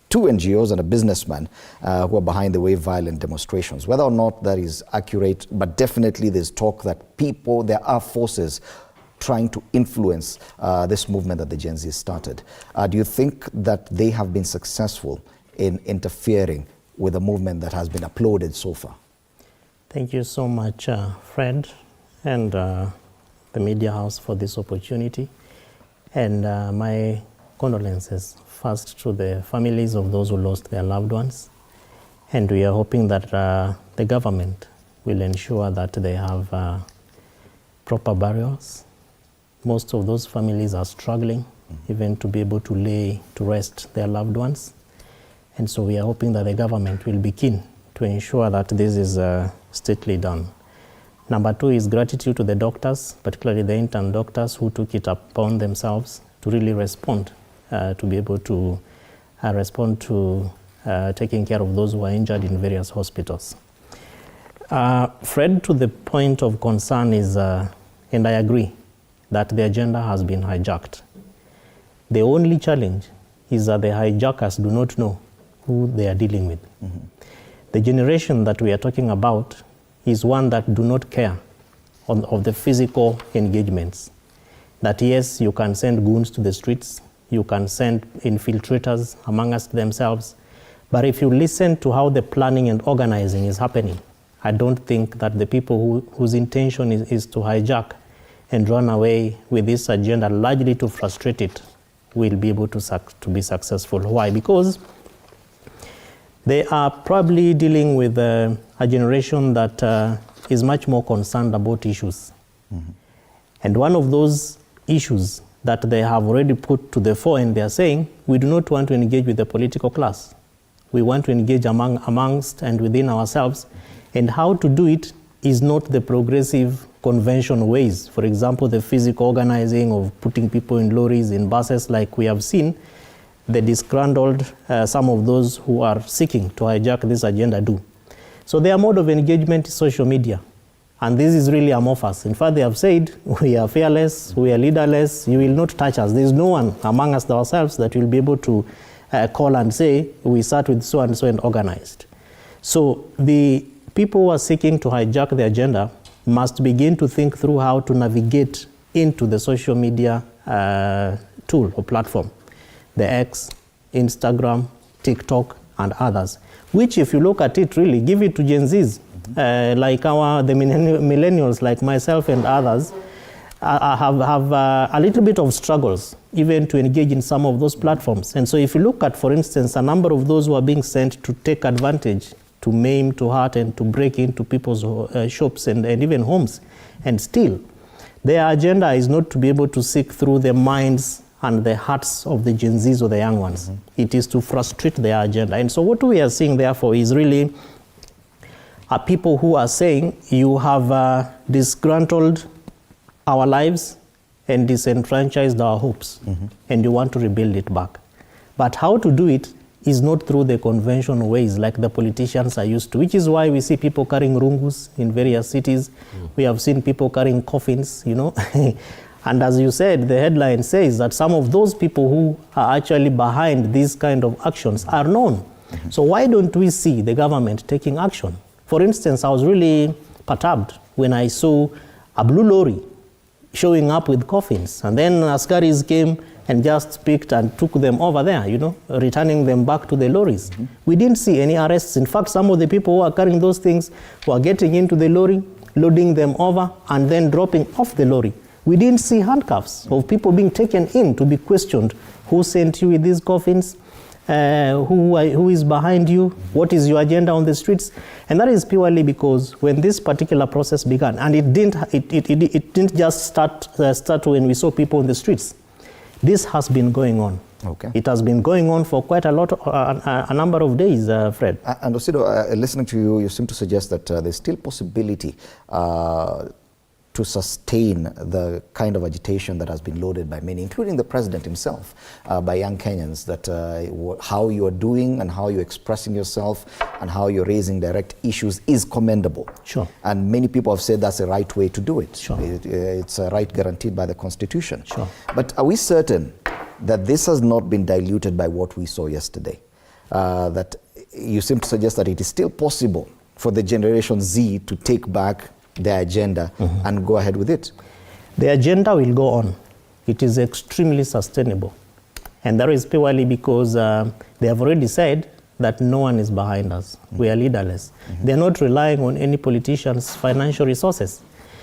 2 NGOs and a businessman who are behind the way violent demonstrations. Whether or not that is accurate, but definitely there's talk that there are forces trying to influence this movement that the Gen Z started. Do you think that they have been successful in interfering with a movement that has been applauded so far? Thank you so much, Fred, and the Media House for this opportunity. And my condolences first to the families of those who lost their loved ones. And we are hoping that the government will ensure that they have proper burials. Most of those families are struggling even to be able to lay to rest their loved ones. And so we are hoping that the government will be keen to ensure that this is stately done. Number 2 is gratitude to the doctors, particularly the intern doctors who took it upon themselves to really respond, to be able to respond to taking care of those who are injured in various hospitals. Fred, to the point of concern is, and I agree, that the agenda has been hijacked. The only challenge is that the hijackers do not know who they are dealing with. The generation that we are talking about is one that do not care of the physical engagements. That yes, you can send goons to the streets, you can send infiltrators amongst themselves, but if you listen to how the planning and organizing is happening, I don't think that the people whose intention is to hijack and run away with this agenda largely to frustrate it will be able to be successful. Why? Because they are probably dealing with a generation that is much more concerned about issues. And one of those issues that they have already put to the fore, and they are saying, we do not want to engage with the political class. We want to engage amongst and within ourselves. And how to do it is not the progressive conventional ways. For example, the physical organizing of putting people in lorries, in buses, like we have seen the disgruntled, some of those who are seeking to hijack this agenda do. So their mode of engagement is social media. And this is really amorphous. In fact, they have said, we are fearless, we are leaderless, you will not touch us. There is no one among us ourselves that will be able to call and say, we start with so and so and organized. So the people who are seeking to hijack the agenda must begin to think through how to navigate into the social media tool or platform. The X, Instagram, TikTok, and others, which if you look at it really, give it to Gen Zs, like the millennials like myself and others, have a little bit of struggles even to engage in some of those platforms. And so if you look at, for instance, a number of those who are being sent to take advantage, to maim, to hurt, and to break into people's shops and even homes, and steal, their agenda is not to be able to seek through the minds and the hearts of the Gen Zs or the young ones. It is to frustrate their agenda. And so what we are seeing, therefore, is really people who are saying, you have disgruntled our lives and disenfranchised our hopes, and you want to rebuild it back. But how to do it is not through the conventional ways like the politicians are used to, which is why we see people carrying rungus in various cities. We have seen people carrying coffins, you know. And as you said, the headline says that some of those people who are actually behind these kind of actions are known. So why don't we see the government taking action? For instance, I was really perturbed when I saw a blue lorry showing up with coffins, and then Askaris came and just picked and took them over there, you know, returning them back to the lorries. We didn't see any arrests. In fact, some of the people who are carrying those things were getting into the lorry, loading them over, and then dropping off the lorry. We didn't see handcuffs of people being taken in to be questioned. Who sent you with these coffins? Who is behind you? What is your agenda on the streets? And that is purely because when this particular process began, and it didn't just start when we saw people on the streets. This has been going on. Okay. It has been going on for quite a number of days, Fred. And Osido, listening to you, you seem to suggest that there's still possibility to sustain the kind of agitation that has been loaded by many, including the president himself, by young Kenyans, that how you are doing and how you're expressing yourself and how you're raising direct issues is commendable. Sure. And many people have said that's the right way to do it. Sure. It's a right guaranteed by the Constitution. Sure. But are we certain that this has not been diluted by what we saw yesterday? That you seem to suggest that it is still possible for the Generation Z to take back their agenda and go ahead with it? The agenda will go on. It is extremely sustainable. And that is purely because they have already said that no one is behind us. We are leaderless. They're not relying on any politician's financial resources.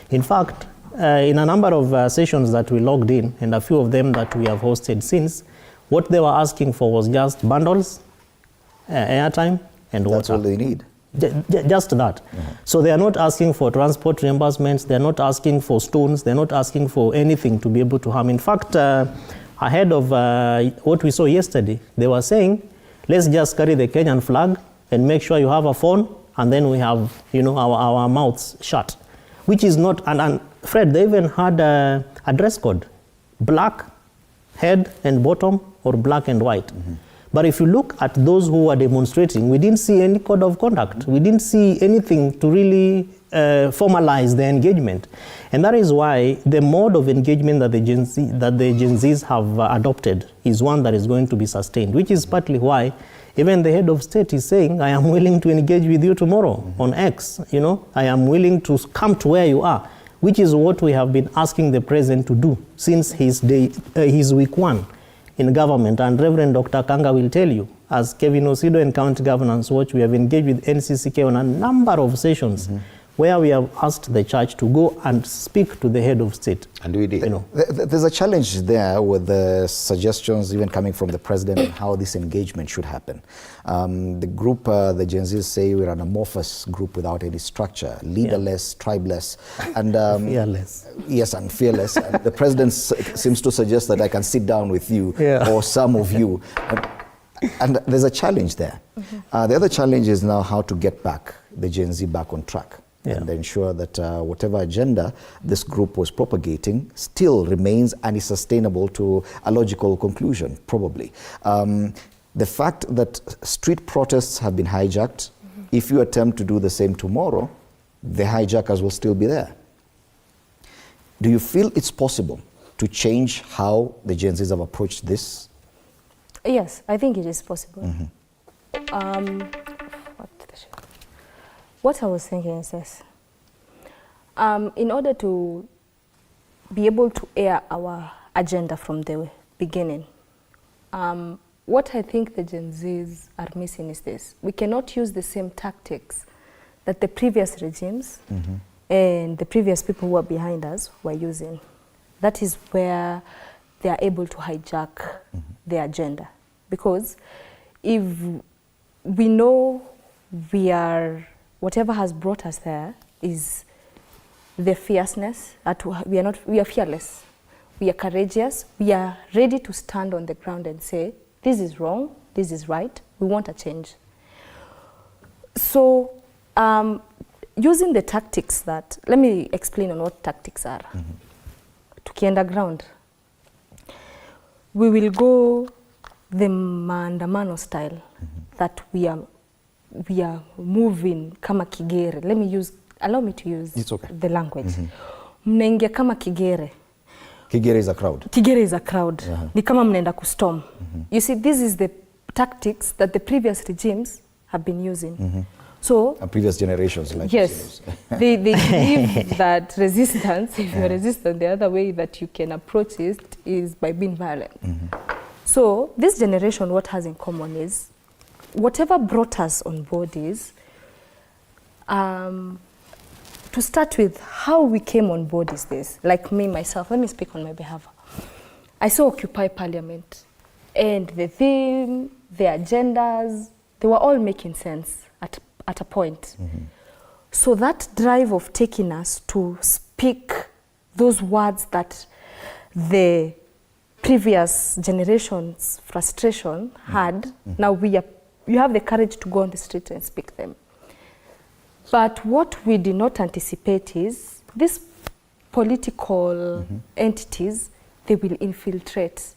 In fact, in a number of sessions that we logged in, and a few of them that we have hosted since, What they were asking for was just bundles, airtime, and water. That's all they need. Just that. So they are not asking for transport reimbursements, they're not asking for stones, they're not asking for anything to be able to harm. In fact, ahead of what we saw yesterday, they were saying, let's just carry the Kenyan flag and make sure you have a phone, and then we have, our mouths shut. Which is not, and Fred, they even had a dress code, black head and bottom, or black and white. But if you look at those who were demonstrating, we didn't see any code of conduct. We didn't see anything to really formalize the engagement. And that is why the mode of engagement that the Gen Zs have adopted is one that is going to be sustained, which is partly why even the head of state is saying, I am willing to engage with you tomorrow on X. I am willing to come to where you are, which is what we have been asking the president to do since his week 1 in government. And Reverend Dr. Kanga will tell you, as Kevin Osido and County Governance Watch, we have engaged with NCCK on a number of sessions where we have asked the church to go and speak to the head of state. And we did. There's a challenge there with the suggestions even coming from the president on how this engagement should happen. The group, the Gen Zs say we're an amorphous group without any structure, leaderless, tribeless, and fearless. Yes, and fearless. And the president seems to suggest that I can sit down with you or some of you. And there's a challenge there. The other challenge is now how to get back the Gen Z back on track. And ensure that whatever agenda this group was propagating still remains and is sustainable to a logical conclusion, probably. The fact that street protests have been hijacked, if you attempt to do the same tomorrow, the hijackers will still be there. Do you feel it's possible to change how the Gen Zs have approached this? Yes, I think it is possible. What I was thinking is this. In order to be able to air our agenda from the beginning, what I think the Gen Zs are missing is this. We cannot use the same tactics that the previous regimes and the previous people who are behind us were using. That is where they are able to hijack the agenda. Because if we know whatever has brought us there is the fierceness, that we are fearless, we are courageous, we are ready to stand on the ground and say, this is wrong, this is right, we want a change. So, using the tactics that, let me explain on what tactics are. Tukienda ground, we will go the maandamano style, that we are moving kama kigere. Allow me to use the language. Mnaingia kama kigere. Kigere is a crowd. Kigere is a crowd. Ni kama mnaenda kustorm. You see, this is the tactics that the previous regimes have been using. So, and previous generations, like yes, they believe that resistance, if you're resistant, the other way that you can approach it is by being violent. So, this generation, what has in common is, whatever brought us on board is, to start with, how we came on board is this. Like me, myself, let me speak on my behalf. I saw Occupy Parliament, and the theme, the agendas, they were all making sense at a point. So that drive of taking us to speak those words that the previous generation's frustration had, now you have the courage to go on the street and speak them. But what we did not anticipate is these political entities, they will infiltrate.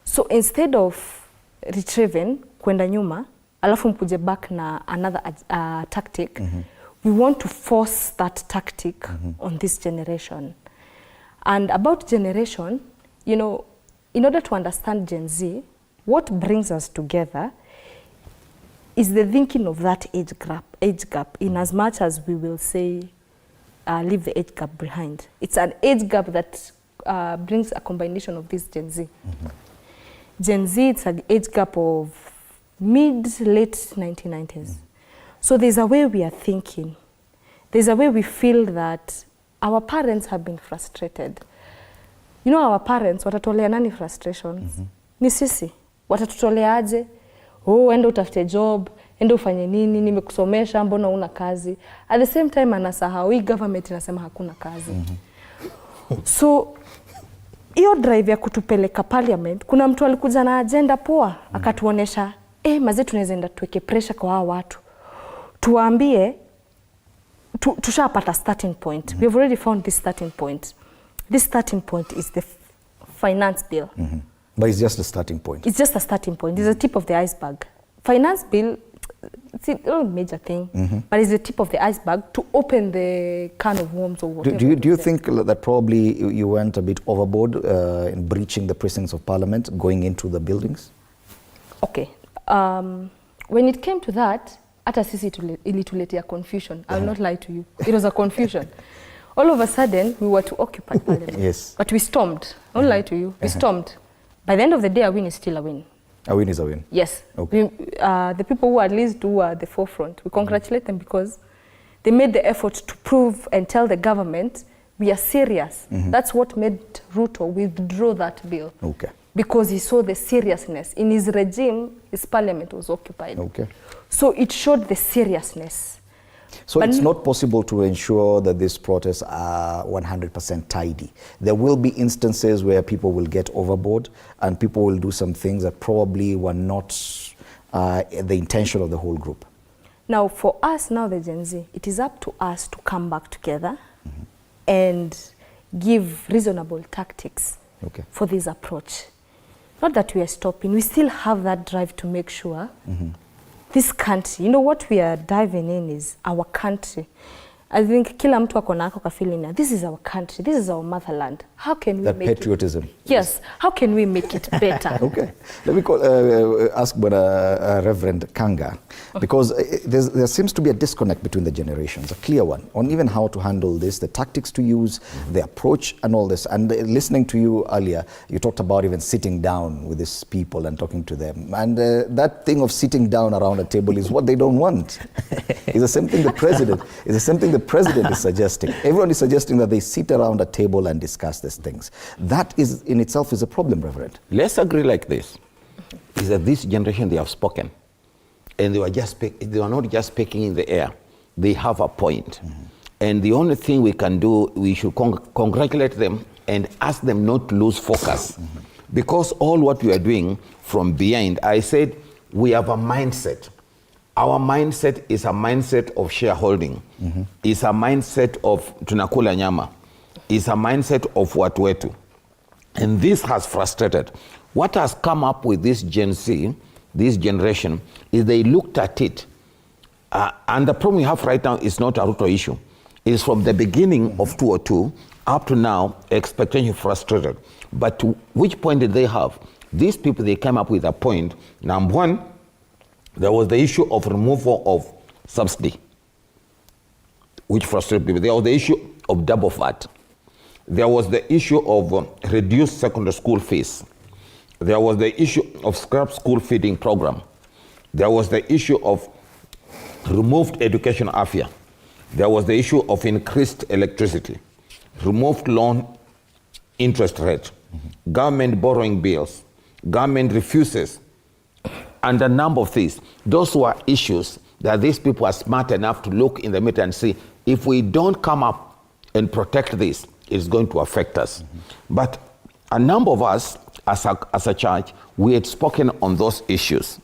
So instead of retrieving, kwenda nyuma, alafu mpuje back na another tactic, we want to force that tactic on this generation. And about generation, in order to understand Gen Z, what brings us together is the thinking of that age gap, in as much as we will say, leave the age gap behind. It's an age gap that brings a combination of this Gen Z. Gen Z, it's an age gap of mid-late 1990s. So there's a way we are thinking. There's a way we feel that our parents have been frustrated. Our parents, watatolea nani frustrations? ni sisi. Watatutoleaje? Oh, enda utafute job, enda ufanye nini, nimekusomesha, mbona una kazi? At the same time anasahau hii government inasema hakuna kazi. So hiyo drive ya kutupeleka parliament, kuna mtu alikuja na agenda poa, akatuonesha mazee tunaweza enda tuweke pressure kwa hao watu. Tuwaambie tushapata starting point. We have already found this starting point. This starting point is the finance bill. But it's just a starting point. It's just a starting point. It's the tip of the iceberg. Finance bill, it's a major thing, but it's the tip of the iceberg to open the can of worms or whatever. Do you think that probably you went a bit overboard in breaching the precincts of Parliament, going into the buildings? Okay. When it came to that, hata sisi ilituletea confusion. I will not lie to you. It was a confusion. All of a sudden, we were to occupy Parliament. Yes. But we stormed. I won't lie to you. We stormed. By the end of the day, a win is still a win. A win is a win? Yes. Okay. The people who at least who are at the forefront, we congratulate them because they made the effort to prove and tell the government we are serious. That's what made Ruto withdraw that bill. Okay. Because he saw the seriousness. In his regime, his parliament was occupied. Okay. So it showed the seriousness. So But it's not possible to ensure that these protests are 100% tidy. There will be instances where people will get overboard and people will do some things that probably were not the intention of the whole group. Now, for us, now the Gen Z, it is up to us to come back together and give reasonable tactics for this approach. Not that we are stopping, we still have that drive to make sure this country, you know what we are diving in is our country. I think kila mtu ako na ako ka feeling, this is our country, this is our motherland. How can we that make patriotism. it? Yes, how can we make it better? Okay, let me ask Reverend Kanga, because there seems to be a disconnect between the generations, a clear one, on even how to handle this, the tactics to use, the approach and all this. And listening to you earlier, you talked about even sitting down with these people and talking to them. And that thing of sitting down around a table is what they don't want. It's the same thing the president, the president is suggesting. Everyone is suggesting that they sit around a table and discuss these things. That is in itself is a problem, Reverend. Let's agree like this, is that this generation, they have spoken. And they were not just speaking in the air. They have a point. And the only thing we can do, we should congratulate them and ask them not to lose focus. Because all what we are doing from behind, I said, we have a mindset. Our mindset is a mindset of shareholding. It's a mindset of tunakula nyama. It's a mindset of watu wetu. And this has frustrated. What has come up with this Gen Z, this generation, is they looked at it. And the problem we have right now is not a Ruto issue. It's from the beginning of 2002 up to now, expectation frustrated. But to which point did they have? These people, they came up with a point. Number one, there was the issue of removal of subsidy, which frustrated people. There was the issue of double VAT. There was the issue of reduced secondary school fees. There was the issue of scrap school feeding program. There was the issue of removed education affair. There was the issue of increased electricity, removed loan interest rate, government borrowing bills, government refuses, and a number of things. Those were issues that these people are smart enough to look in the mirror and see, if we don't come up and protect this, it's going to affect us. But a number of us, as a church, we had spoken on those issues.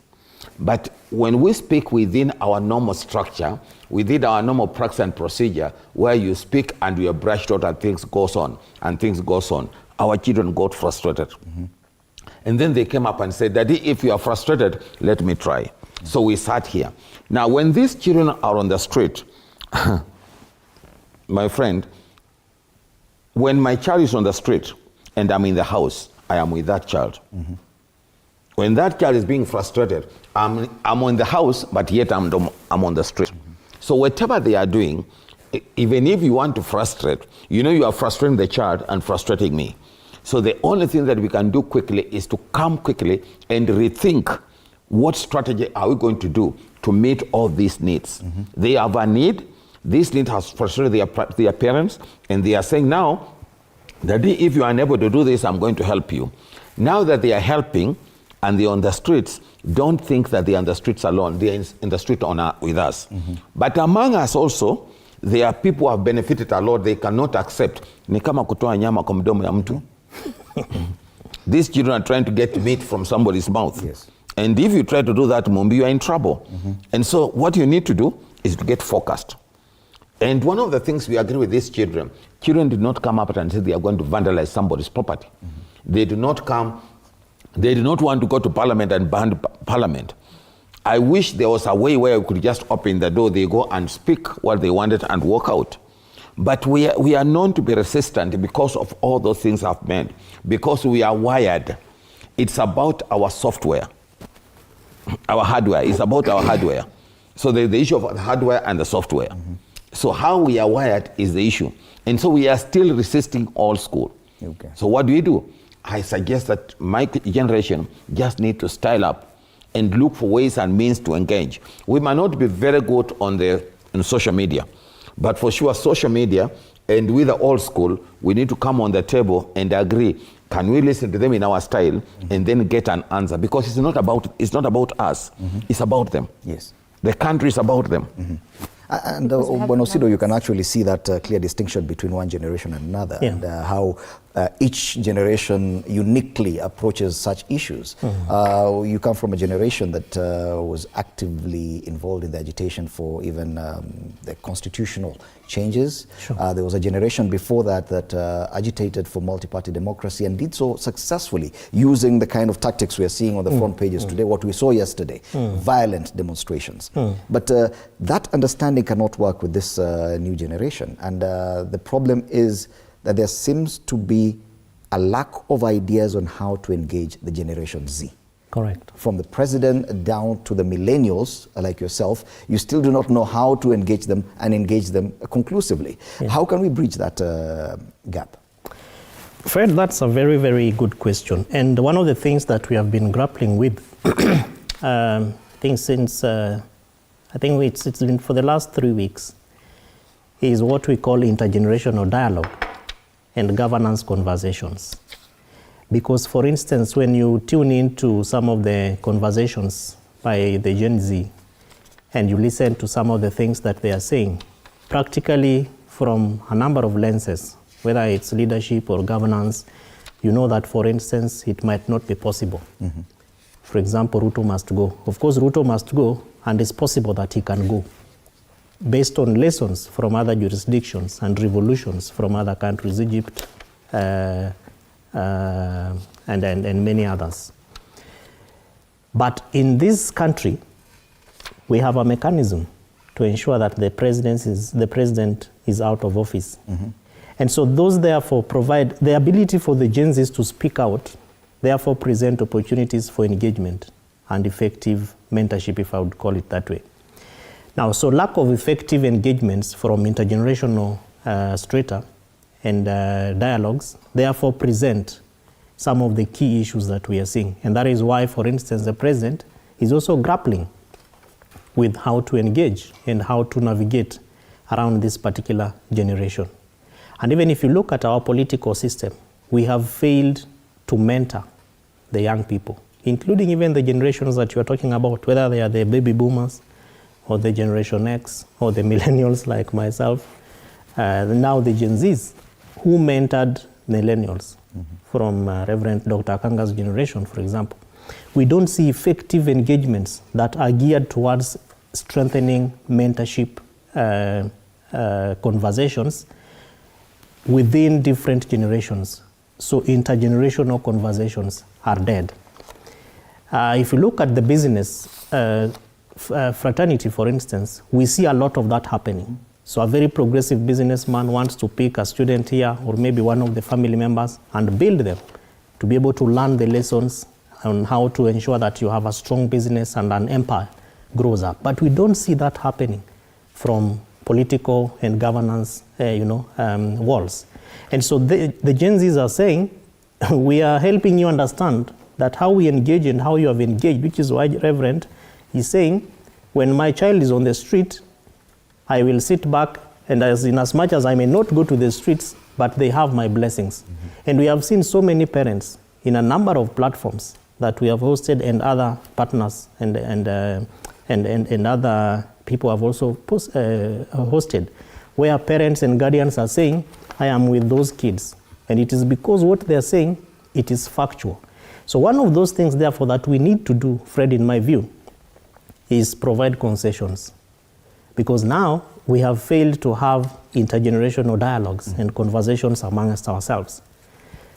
But when we speak within our normal structure, within our normal practice and procedure, where you speak and you are brushed out and things goes on, our children got frustrated. And then they came up and said, Daddy, if you are frustrated, let me try. So we sat here. Now, when these children are on the street, my friend, when my child is on the street and I'm in the house, I am with that child. When that child is being frustrated, I'm on the house, but yet I'm on the street. So whatever they are doing, even if you want to frustrate, you know you are frustrating the child and frustrating me. So the only thing that we can do quickly is to come quickly and rethink what strategy are we going to do to meet all these needs. They have a need. This need has frustrated their parents, and they are saying now, Daddy, if you are unable to do this, I'm going to help you. Now that they are helping and they're on the streets, don't think that they're on the streets alone. They're in the street with us. But among us also, there are people who have benefited a lot. They cannot accept. Ni kama kutoa nyama kwa mdomo ya mtu. These children are trying to get meat from somebody's mouth. Yes. And if you try to do that, Mumbi, you are in trouble. And so what you need to do is to get focused. And one of the things we agree with these children did not come up and say they are going to vandalize somebody's property. They do not want to go to Parliament and ban Parliament. I wish there was a way where we could just open the door, they go and speak what they wanted and walk out. But we are known to be resistant because of all those things I've meant, because we are wired. It's about our software, our hardware. It's about our hardware. So there's the issue of the hardware and the software. So how we are wired is the issue. And so we are still resisting old school. Okay. So what do? I suggest that my generation just need to style up and look for ways and means to engage. We might not be very good on social media, but for sure social media and with the old school, we need to come on the table and agree. Can we listen to them in our style and then get an answer? Because it's not about us, it's about them. Yes. The country is about them. And Bonosido, you can actually see that clear distinction between one generation and another, and how each generation uniquely approaches such issues. You come from a generation that was actively involved in the agitation for even the constitutional changes. There was a generation before that agitated for multi-party democracy and did so successfully, using the kind of tactics we are seeing on the front pages today, what we saw yesterday, violent demonstrations. But that understanding cannot work with this new generation. And the problem is that there seems to be a lack of ideas on how to engage the Generation Z. Correct. From the president down to the millennials, like yourself, you still do not know how to engage them and engage them conclusively. How can we bridge that gap? Fred, that's a very, very good question. And one of the things that we have been grappling with, I think since, it's been for the last 3 weeks, is what we call intergenerational dialogue and governance conversations. Because, for instance, when you tune into some of the conversations by the Gen Z and you listen to some of the things that they are saying, practically from a number of lenses, whether it's leadership or governance, you know that, for instance, it might not be possible. For example, Ruto must go. Of course, Ruto must go, and it's possible that he can go, based on lessons from other jurisdictions and revolutions from other countries, Egypt and many others. But in this country, we have a mechanism to ensure that the president is out of office. And so those therefore provide the ability for the Gen Zs to speak out, therefore present opportunities for engagement and effective mentorship, if I would call it that way. Now, so lack of effective engagements from intergenerational strata and dialogues therefore present some of the key issues that we are seeing. And that is why, for instance, the president is also grappling with how to engage and how to navigate around this particular generation. And even if you look at our political system, we have failed to mentor the young people, including even the generations that you are talking about, whether they are the baby boomers, or the Generation X, or the millennials like myself, now the Gen Zs, who mentored millennials from Reverend Dr. Akanga's generation, for example. We don't see effective engagements that are geared towards strengthening mentorship conversations within different generations. So intergenerational conversations are dead. If you look at the business fraternity, for instance, we see a lot of that happening. So a very progressive businessman wants to pick a student here or maybe one of the family members and build them to be able to learn the lessons on how to ensure that you have a strong business and an empire grows up. But we don't see that happening from political and governance walls. And so the Gen Zs are saying, we are helping you understand that how we engage and how you have engaged, which is why Reverend is saying, when my child is on the street, I will sit back, and as much as I may not go to the streets, but they have my blessings. And we have seen so many parents in a number of platforms that we have hosted, and other partners and other people have also hosted, where parents and guardians are saying, I am with those kids. And it is because what they are saying, it is factual. So one of those things, therefore, that we need to do, Fred, in my view, is provide concessions. Because now we have failed to have intergenerational dialogues and conversations amongst ourselves.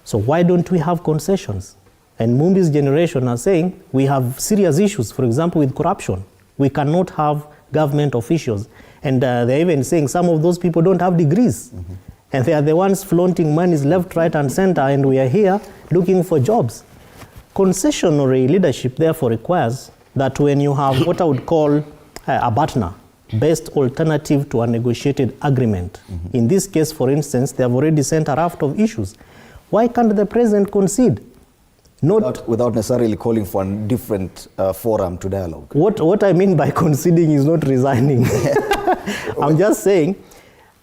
So why don't we have concessions? And Mumbi's generation are saying we have serious issues, for example, with corruption. We cannot have government officials. And they're even saying some of those people don't have degrees. And they are the ones flaunting monies left, right, and center, and we are here looking for jobs. Concessionary leadership, therefore, requires that when you have what I would call a partner-based alternative to a negotiated agreement, in this case, for instance, they have already sent a raft of issues. Why can't the president concede? Without necessarily calling for a different forum to dialogue. What I mean by conceding is not resigning. I'm just saying,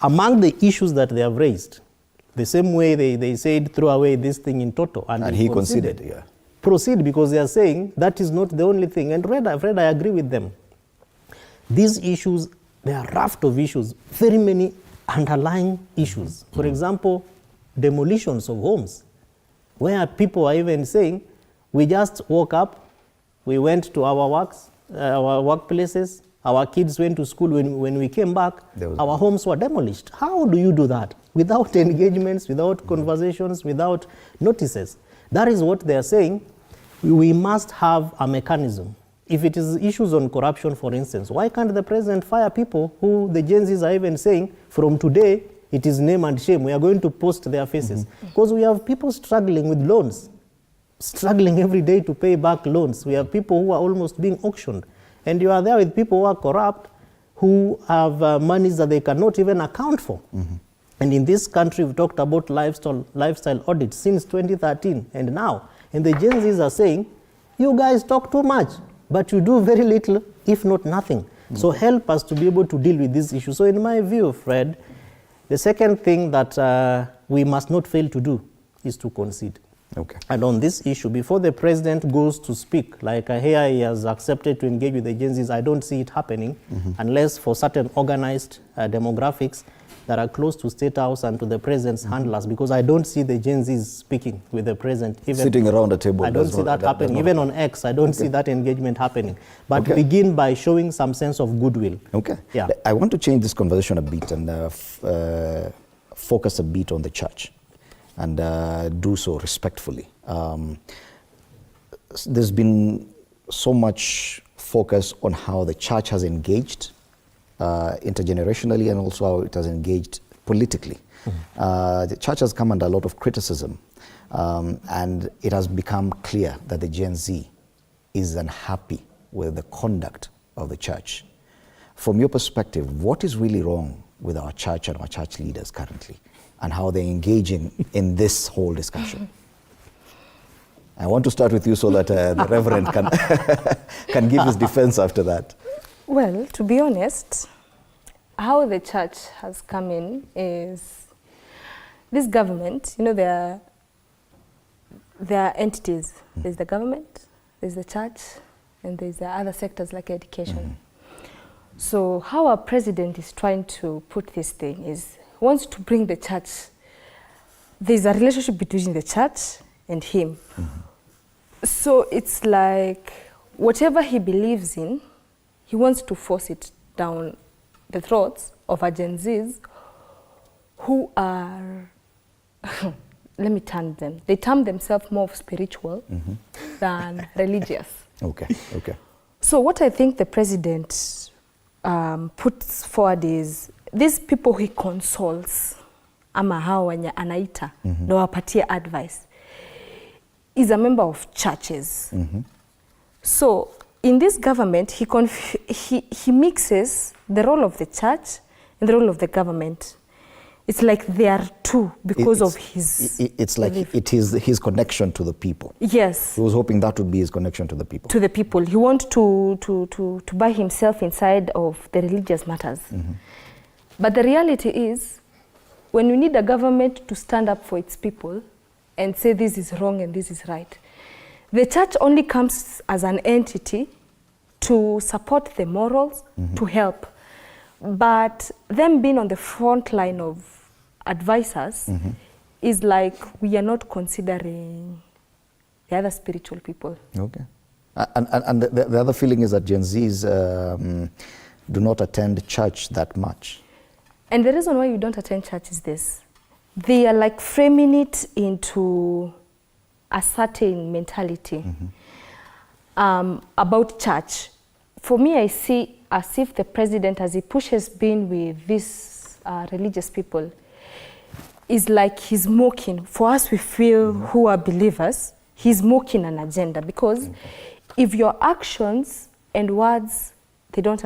among the issues that they have raised, the same way they said throw away this thing in toto, and he conceded. Yeah. Proceed, because they are saying that is not the only thing. And Fred, I agree with them. These issues, there are a raft of issues, very many underlying issues. For example, demolitions of homes, where people are even saying, we just woke up, we went to our workplaces, our kids went to school, when we came back, our homes were demolished. How do you do that? Without engagements, without conversations, without notices. That is what they are saying. We must have a mechanism. If it is issues on corruption, for instance, why can't the president fire people who the Gen Zs are even saying, from today, it is name and shame, we are going to post their faces? Because we have people struggling with loans, struggling every day to pay back loans. We have people who are almost being auctioned. And you are there with people who are corrupt, who have monies that they cannot even account for. And in this country, we've talked about lifestyle audits since 2013 and now. And the Gen Zs are saying, you guys talk too much, but you do very little, if not nothing. So help us to be able to deal with these issues. So in my view, Fred, the second thing that we must not fail to do is to concede. Okay. And on this issue, before the president goes to speak, like here he has accepted to engage with the Gen Zs, I don't see it happening unless for certain organized demographics that are close to State House and to the president's handlers, because I don't see the Gen Zs speaking with the president. Even sitting around the table. I don't see that happening. Even on X, I don't see that engagement happening. But begin by showing some sense of goodwill. Okay. Yeah. I want to change this conversation a bit and focus a bit on the church, and do so respectfully. There's been so much focus on how the church has engaged intergenerationally, and also how it has engaged politically. The church has come under a lot of criticism, and it has become clear that the Gen Z is unhappy with the conduct of the church. From your perspective, what is really wrong with our church and our church leaders currently, and how they're engaging in this whole discussion? I want to start with you so that the Reverend can give his defense after that. Well, to be honest, how the church has come in is this government, you know, there are entities. There's the government, there's the church, and there's the other sectors like education. So how our president is trying to put this thing is, he wants to bring the church, there's a relationship between the church and him. So it's like whatever he believes in, he wants to force it down the throats of our Gen Zs who are, let me term them, they term themselves more spiritual than religious. Okay. So what I think the president puts forward is, these people he consoles, ama hao wenye anaita, ndo wapatie advice, is a member of churches. So in this government, he mixes the role of the church and the role of the government. It's like they are two because of his It's like belief. it is his connection to the people. Yes. He was hoping that would be his connection to the people. To the people. He wants to buy himself inside of the religious matters. But the reality is, when you need a government to stand up for its people and say this is wrong and this is right, the church only comes as an entity to support the morals, to help. But them being on the front line of advisors is like we are not considering the other spiritual people. Okay. And the other feeling is that Gen Zs do not attend church that much. And the reason why you don't attend church is this. They are like framing it into a certain mentality about church. For me, I see as if the president, as he pushes being with these religious people, is like he's mocking. For us, we feel who are believers, he's mocking an agenda. Because if your actions and words, they don't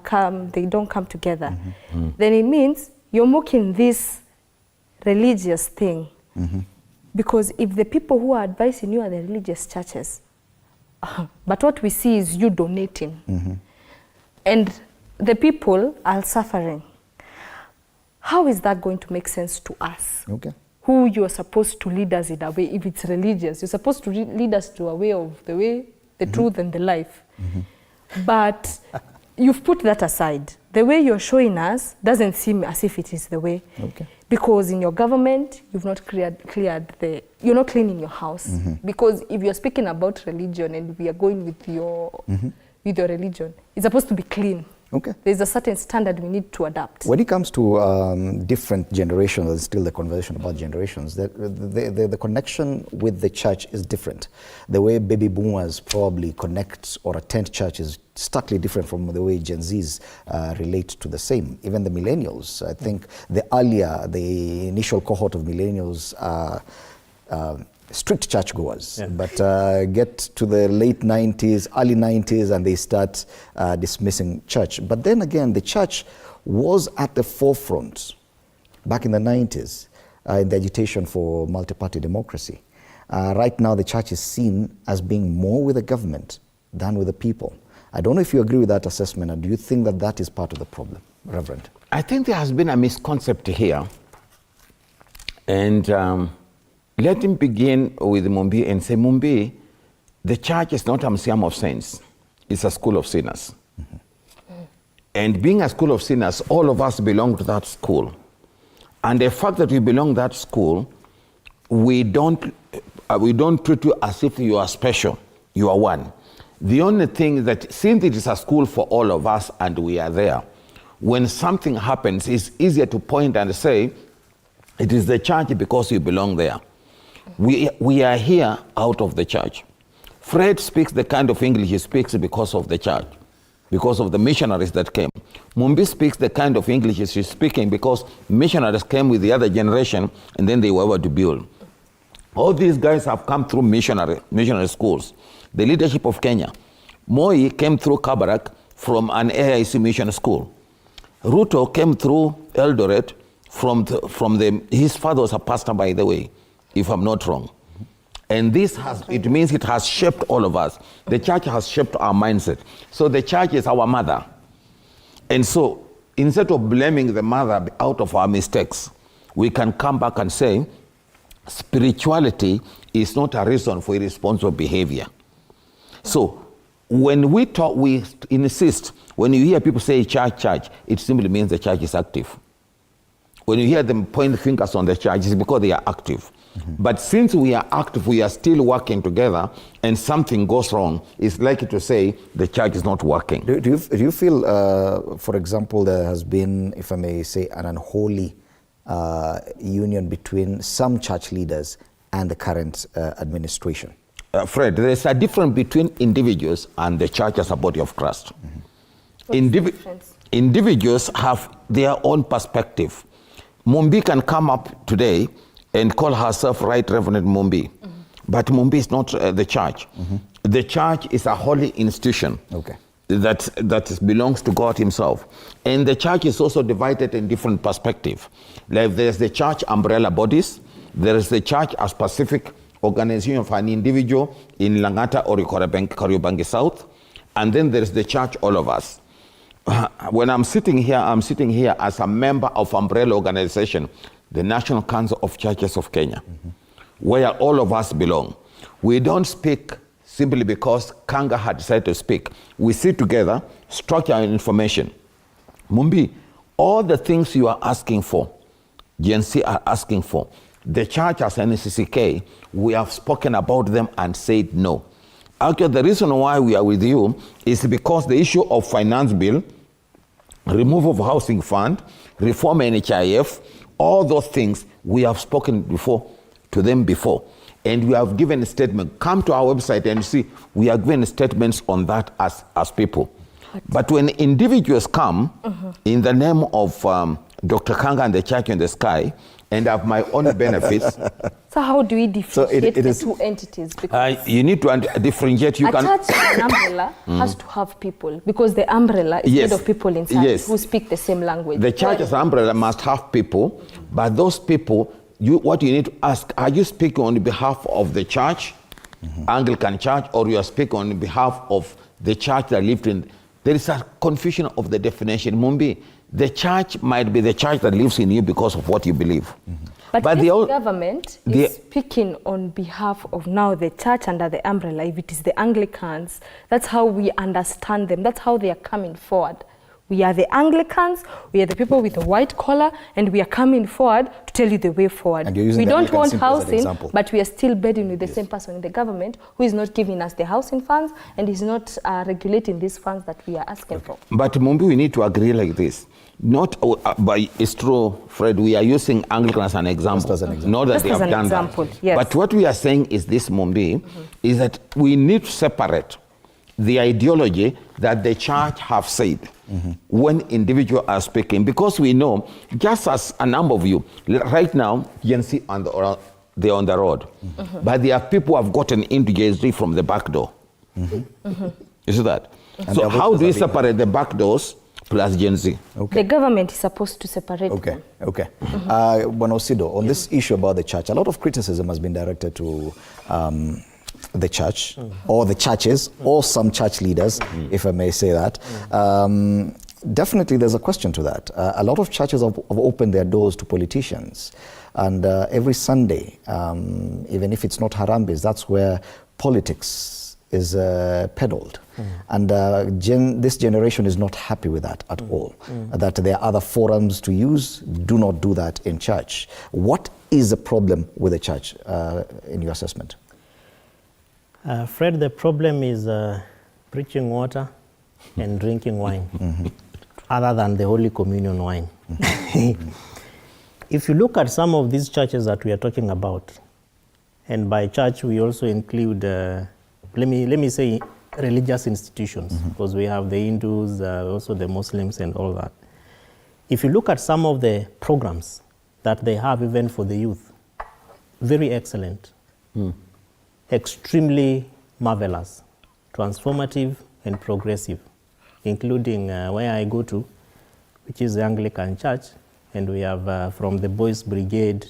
come together, then it means you're mocking this religious thing. Because if the people who are advising you are the religious churches, but what we see is you donating, and the people are suffering, how is that going to make sense to us? Okay. Who you are supposed to lead us in a way, if it's religious, you're supposed to lead us to a way of the truth and the life. But you've put that aside. The way you're showing us doesn't seem as if it is the way. Okay. Because in your government, you've not you're not cleaning your house. Because if you're speaking about religion and we are going with your religion, it's supposed to be clean. Okay. There's a certain standard we need to adapt. When it comes to different generations, and still the conversation about generations, the connection with the church is different. The way baby boomers probably connect or attend church is starkly different from the way Gen Zs relate to the same. Even the millennials, I think the initial cohort of millennials are strict churchgoers, but get to the late 90s, early 90s, and they start dismissing church. But then again, the church was at the forefront back in the 90s in the agitation for multi-party democracy. Right now, the church is seen as being more with the government than with the people. I don't know if you agree with that assessment, or do you think that that is part of the problem, Reverend? I think there has been a misconcept here. And let him begin with Mumbi and say, Mumbi, the church is not a museum of saints. It's a school of sinners. And being a school of sinners, all of us belong to that school. And the fact that we belong to that school, we don't treat you as if you are special. You are one. The only thing is that since it is a school for all of us and we are there, when something happens, it's easier to point and say, it is the church because you belong there. We are here out of the church. Fred speaks the kind of English he speaks because of the church, because of the missionaries that came. Mumbi speaks the kind of English he's speaking because missionaries came with the other generation and then they were able to build. All these guys have come through missionary schools. The leadership of Kenya. Moi came through Kabarak from an AIC mission school. Ruto came through Eldoret his father was a pastor, by the way, if I'm not wrong. And it means it has shaped all of us. The church has shaped our mindset. So the church is our mother. And so instead of blaming the mother out of our mistakes, we can come back and say, spirituality is not a reason for irresponsible behavior. So when we talk, we insist, when you hear people say church, it simply means the church is active. When you hear them point fingers on the church, it's because they are active. But since we are active, we are still working together, and something goes wrong, it's likely to say the church is not working. Do you feel, for example, there has been, if I may say, an unholy union between some church leaders and the current administration? Fred, there is a difference between individuals and the church as a body of Christ. Individuals have their own perspective. Mumbi can come up today and call herself Right Reverend Mumbi. But Mumbi is not the church. The church is a holy institution that belongs to God himself. And the church is also divided in different perspectives. Like there's the church umbrella bodies, there is the church as specific organization of an individual in Langata or Kariobangi South, and then there is the church all of us. when I'm sitting here as a member of umbrella organization, the National Council of Churches of Kenya, where all of us belong. We don't speak simply because Kanga had decided to speak. We sit together, structure information. Mumbi, all the things you are asking for, GNC are asking for, the church as NCCK, we have spoken about them and said no. Actually, the reason why we are with you is because the issue of finance bill, removal of housing fund, reform NHIF, all those things we have spoken to them before. And we have given a statement. Come to our website and see, we are giving statements on that as people. But when individuals come in the name of Dr. Kanga and the Church in the Sky, and have my own benefits. So how do we differentiate the two entities? Because you need to differentiate. You a church and an umbrella has to have people, because the umbrella is made of people inside who speak the same language. The church as an umbrella must have people, but those people, what you need to ask, are you speaking on behalf of the church, Anglican church, or you are speaking on behalf of the church that lived in? There is a confusion of the definition. Mumbi, the church might be the church that lives in you because of what you believe. But if the government is speaking on behalf of now the church under the umbrella, if it is the Anglicans, that's how we understand them. That's how they are coming forward. We are the Anglicans, we are the people with the white collar, and we are coming forward to tell you the way forward. We don't want housing, but we are still bedding with the same person in the government who is not giving us the housing funds and is not regulating these funds that we are asking for. But Mumbi, we need to agree like this. Not, but it's true, Fred, we are using Anglican as an example. Not that they have done that. Yes. But what we are saying is this, Mumbi, is that we need to separate the ideology that the church have said when individuals are speaking, because we know, just as a number of you, right now, GNC they're on the road, but there are people who have gotten into GSD from the back door. You see that? So how do we separate the back doors plus Gen Z? The government is supposed to separate them. Bonosido, on this issue about the church, a lot of criticism has been directed to the church, or the churches, or some church leaders, if I may say that. Definitely there's a question to that. A lot of churches have opened their doors to politicians, and every Sunday, even if it's not Harambes, that's where politics is peddled. And this generation is not happy with that at all. That there are other forums to use. Do not do that in church. What is the problem with the church in your assessment? Fred, the problem is preaching water and drinking wine, other than the Holy Communion wine. If you look at some of these churches that we are talking about, and by church we also include, let me say, religious institutions, because we have the Hindus, also the Muslims and all that. If you look at some of the programs that they have even for the youth, very excellent. Extremely marvelous, transformative and progressive, including where I go to, which is the Anglican Church, and we have from the Boys Brigade,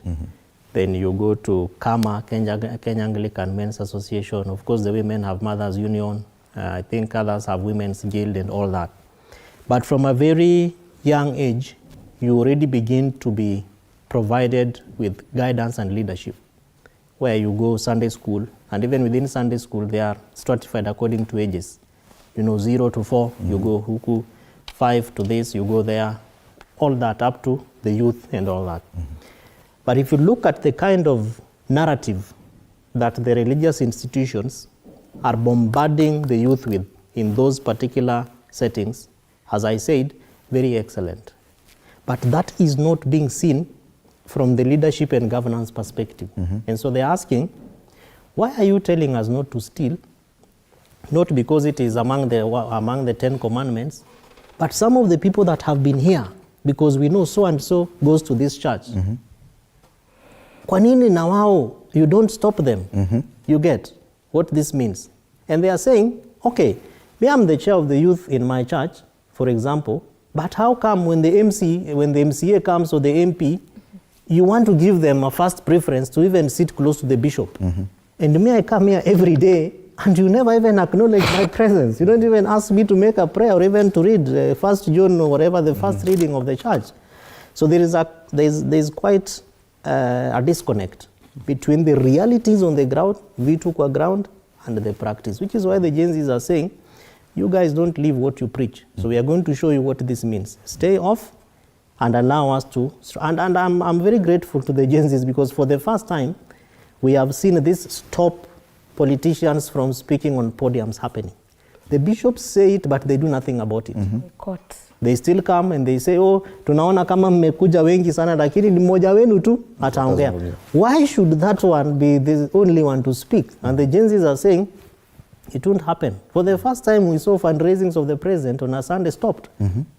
then you go to KAMA, Kenya Anglican Men's Association, of course the women have Mothers Union, I think others have Women's Guild and all that. But from a very young age, you already begin to be provided with guidance and leadership, where you go Sunday school, and even within Sunday school, they are stratified according to ages. 0 to 4, you go Huku, 5 to this, you go there, all that up to the youth and all that. But if you look at the kind of narrative that the religious institutions are bombarding the youth with in those particular settings, as I said, very excellent. But that is not being seen from the leadership and governance perspective. And so they're asking, why are you telling us not to steal? Not because it is among the 10 commandments, but some of the people that have been here, because we know so and so goes to this church. Kwa nini na wao, you don't stop them? You get what this means. And they are saying, okay, me, I'm the chair of the youth in my church, for example, but how come when the MCA comes or the MP, you want to give them a first preference to even sit close to the bishop? And me, I come here every day and you never even acknowledge my presence. You don't even ask me to make a prayer or even to read 1 John or whatever, the first reading of the church. So there is quite a disconnect between the realities on the ground, vitu kwa ground, and the practice, which is why the Gen Zs are saying, you guys don't live what you preach. So we are going to show you what this means. Stay off and allow us to, and I'm very grateful to the Gen Zs, because for the first time, we have seen this stop politicians from speaking on podiums happening. The bishops say it, but they do nothing about it. They still come and they say, oh, tunaona kama mmekuja wengi sana, lakini ni mmoja wenu tu ataongea. Why should that one be the only one to speak? And the Gen Zs are saying, it won't happen. For the first time, we saw fundraisings of the president on a Sunday stopped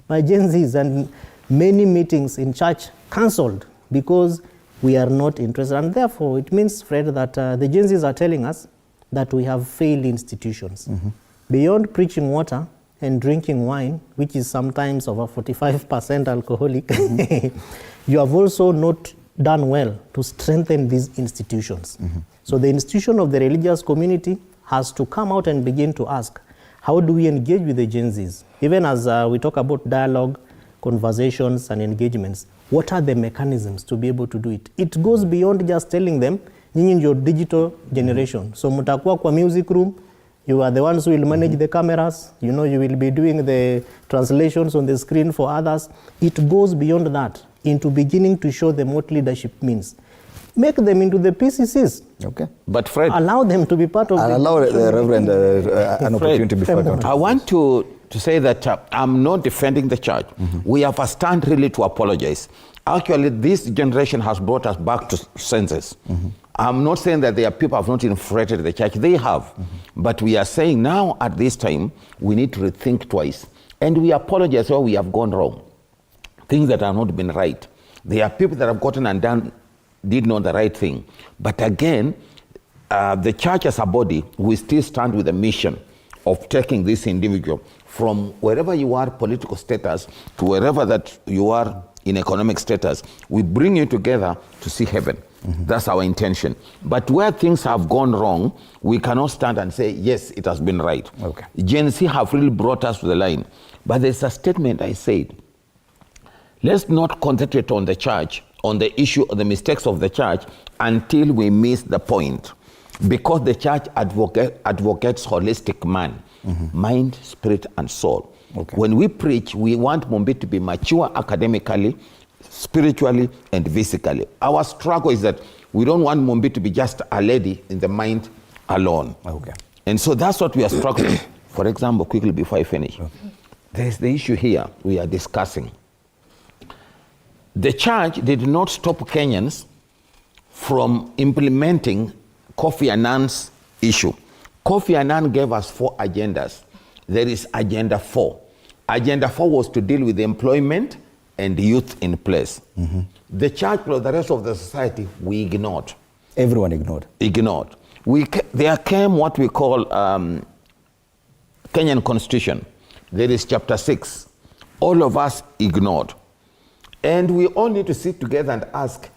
by Gen Zs, and many meetings in church cancelled because we are not interested. And therefore, it means, Fred, that the Gen Zs are telling us that we have failed institutions. Beyond preaching water and drinking wine, which is sometimes over 45% alcoholic, you have also not done well to strengthen these institutions. So the institution of the religious community has to come out and begin to ask, how do we engage with the Gen Zs? Even as we talk about dialogue, conversations, and engagements, what are the mechanisms to be able to do it? It goes beyond just telling them, nyinyi ndio digital generation. So mutakuwa kwa music room, you are the ones who will manage the cameras, you know, you will be doing the translations on the screen for others. It goes beyond that into beginning to show them what leadership means. Make them into the PCCs. Okay. But Fred, allow them to be part of I'll allow the Reverend an opportunity before I go. I want to say that I'm not defending the church. We have a stand really to apologize. Actually, this generation has brought us back to senses. I'm not saying that there are people who have not infiltrated the church. They have. But we are saying now at this time, we need to rethink twice. And we apologize where we have gone wrong. Things that have not been right. There are people that have gotten and did not the right thing. But again, the church as a body, we still stand with the mission of taking this individual from wherever you are political status to wherever that you are in economic status. We bring you together to see heaven. That's our intention. But where things have gone wrong, we cannot stand and say, yes, it has been right. Okay. Gen Z have really brought us to the line. But there's a statement I said, let's not concentrate on the church, on the issue of the mistakes of the church until we miss the point. Because the church advocates holistic man, mind, spirit, and soul. Okay. When we preach, we want Mumbi to be mature academically, spiritually, and physically. Our struggle is that we don't want Mumbi to be just a lady in the mind alone. Okay. And so that's what we are struggling. For example, quickly before I finish, there's the issue here we are discussing. The church did not stop Kenyans from implementing Kofi Annan's issue. Kofi Annan gave us 4 agendas. There is Agenda 4. Agenda 4 was to deal with employment and youth in place. The church plus the rest of the society, we ignored. Everyone ignored. Ignored. There came what we call Kenyan Constitution. There is chapter 6. All of us ignored. And we all need to sit together and ask,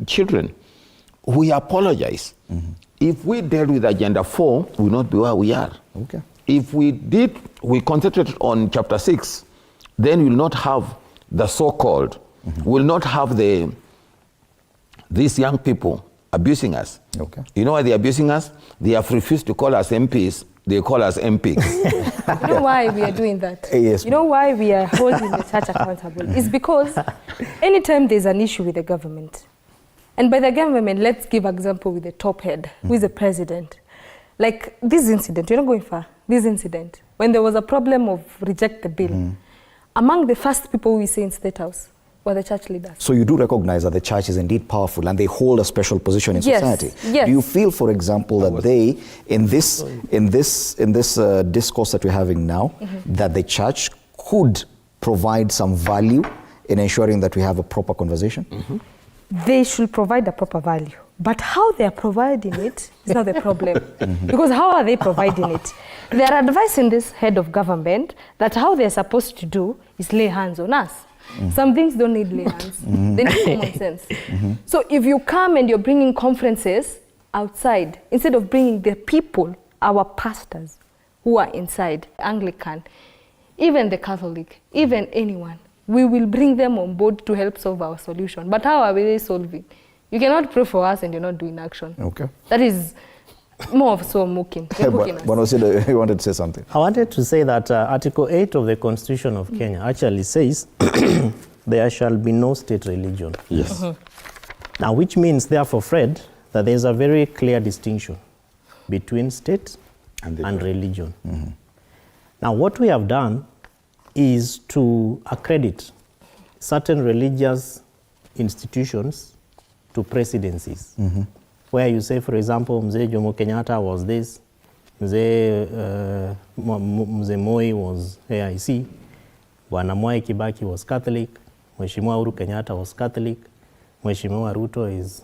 children, we apologize. If we dealt with Agenda 4, we will not be where we are. Okay. If we concentrated on chapter 6, then we will not have the so-called, we will not have these young people abusing us. Okay. You know why they're abusing us? They have refused to call us MPs, they call us MPs. You know why we are doing that? Yes. You know why we are holding the church accountable? It's because anytime there's an issue with the government, and by the government, let's give example with the top head, who is the president. Like this incident, you're not going far, this incident, when there was a problem of reject the bill, among the first people we see in State House were the church leaders. So you do recognize that the church is indeed powerful and they hold a special position in society. Yes. Do you feel, for example, that they, in this discourse that we're having now, that the church could provide some value in ensuring that we have a proper conversation? They should provide a proper value. But how they are providing it is not the problem. Because how are they providing it? They are advising this head of government that how they're supposed to do is lay hands on us. Some things don't need lay hands. They need common sense. So if you come and you're bringing conferences outside, instead of bringing the people our pastors who are inside, Anglican, even the Catholic, even anyone, we will bring them on board to help solve our solution. But how are we solving? You cannot pray for us and you're not doing action. Okay. That is more of so mocking. You wanted to say something. I wanted to say that Article 8 of the Constitution of Kenya actually says there shall be no state religion. Yes. Now, which means, therefore, Fred, that there's a very clear distinction between state and religion. Now, what we have done is to accredit certain religious institutions to presidencies, where you say, for example, Mzee Jomo Kenyatta was this, Mzee Moi was AIC, Bwana Mwai Kibaki was Catholic, Mheshimiwa Uhuru Kenyatta was Catholic, Mheshimiwa Ruto is,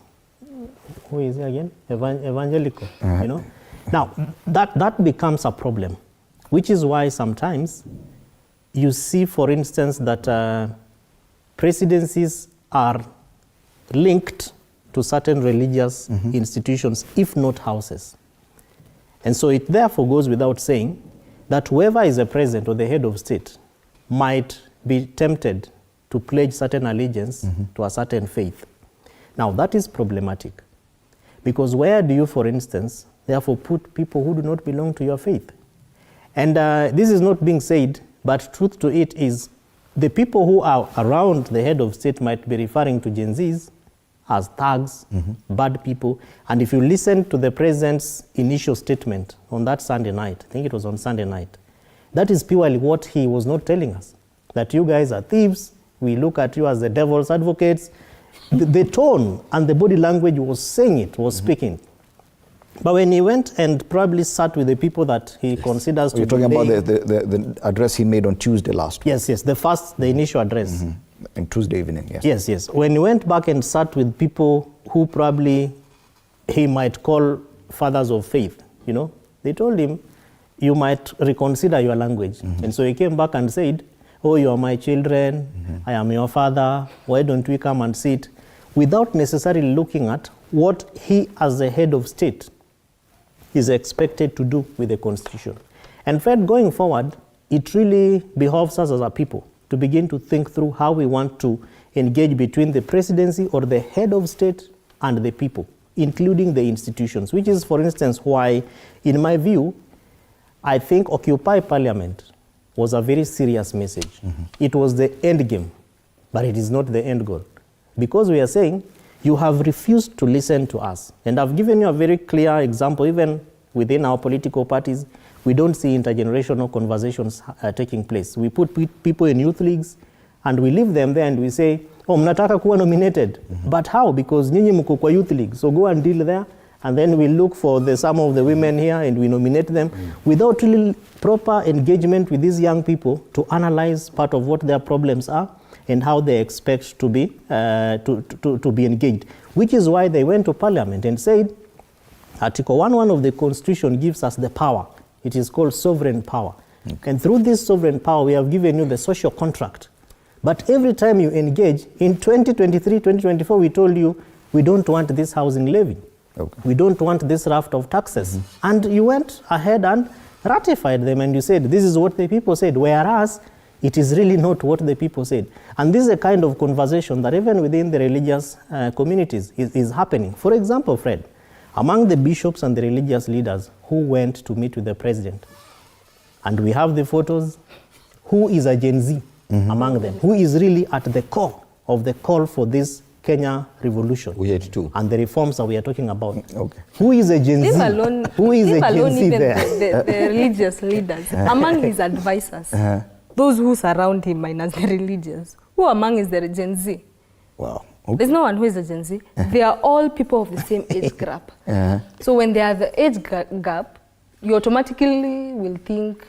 who is he again? Evangelical, you know? Now, that becomes a problem, which is why sometimes you see, for instance, that presidencies are linked to certain religious institutions, if not houses. And so it therefore goes without saying that whoever is a president or the head of state might be tempted to pledge certain allegiance to a certain faith. Now, that is problematic, because where do you, for instance, therefore put people who do not belong to your faith? And this is not being said, but truth to it is the people who are around the head of state might be referring to Gen Zs as thugs, bad people. And if you listen to the president's initial statement on that Sunday night, I think it was on Sunday night, that is purely what he was not telling us, that you guys are thieves, we look at you as the devil's advocates. The tone and the body language was saying it, was speaking. But when he went and probably sat with the people that he considers to be... You're talking about the address he made on Tuesday last week. Yes, the initial address. And Tuesday evening, yes. Yes, yes. When he went back and sat with people who probably he might call fathers of faith, you know, they told him, you might reconsider your language. And so he came back and said, oh, you are my children, I am your father, why don't we come and sit? Without necessarily looking at what he, as the head of state, is expected to do with the Constitution. And Fred, going forward, it really behoves us as a people to begin to think through how we want to engage between the presidency or the head of state and the people, including the institutions, which is, for instance, why, in my view, I think Occupy Parliament was a very serious message. It was the end game, but it is not the end goal. Because we are saying, you have refused to listen to us. And I've given you a very clear example, even within our political parties, we don't see intergenerational conversations taking place. We put people in youth leagues and we leave them there and we say, oh, mnataka kuwa nominated. But how? Because nyinyi mko kwa youth league. So go and deal there. And then we look for some of the women here and we nominate them without really proper engagement with these young people to analyze part of what their problems are and how they expect to be engaged. Which is why they went to Parliament and said, Article 1.1 of the Constitution gives us the power. It is called sovereign power. And through this sovereign power, we have given you the social contract. But every time you engage, in 2023, 2024, we told you, we don't want this housing levy. We don't want this raft of taxes. And you went ahead and ratified them and you said, this is what the people said, whereas it is really not what the people said. And this is a kind of conversation that even within the religious communities is happening. For example, Fred, among the bishops and the religious leaders who went to meet with the president, and we have the photos, who is a Gen Z among them, who is really at the core of the call for this Kenya revolution. We had two. And the reforms that we are talking about. Who is a Gen Z? Who is a Gen Z there? The religious leaders, among his advisors, those who surround him minus the religious, who among is the Gen Z? Wow. There's no one who is a Gen Z. They are all people of the same age gap. So when they are the age gap, you automatically will think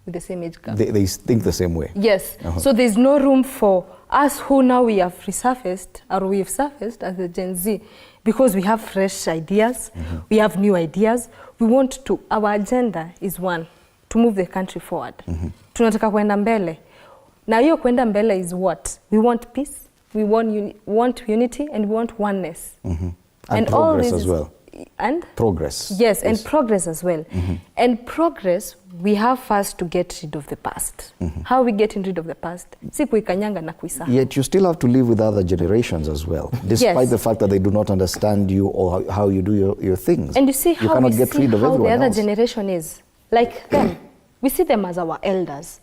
with the same age gap. They think the same way. Yes. So there's no room for us who now we have resurfaced, or we have surfaced as the Gen Z, because we have fresh ideas, we have new ideas. We want to, our agenda is one, to move the country forward. Tunataka kwenda mbele. Na hiyo kwenda mbele is what? We want peace, we want unity, and we want oneness. And progress as well. and progress. Yes, and progress as well. And progress, we have first to get rid of the past. How are we getting rid of the past? Si kuikanyanga na kuisahau. Yet you still have to live with other generations as well, despite the fact that they do not understand you or how you do your things. And you see how cannot we get see rid of how the everyone other else. generation is. Like them, we see them as our elders.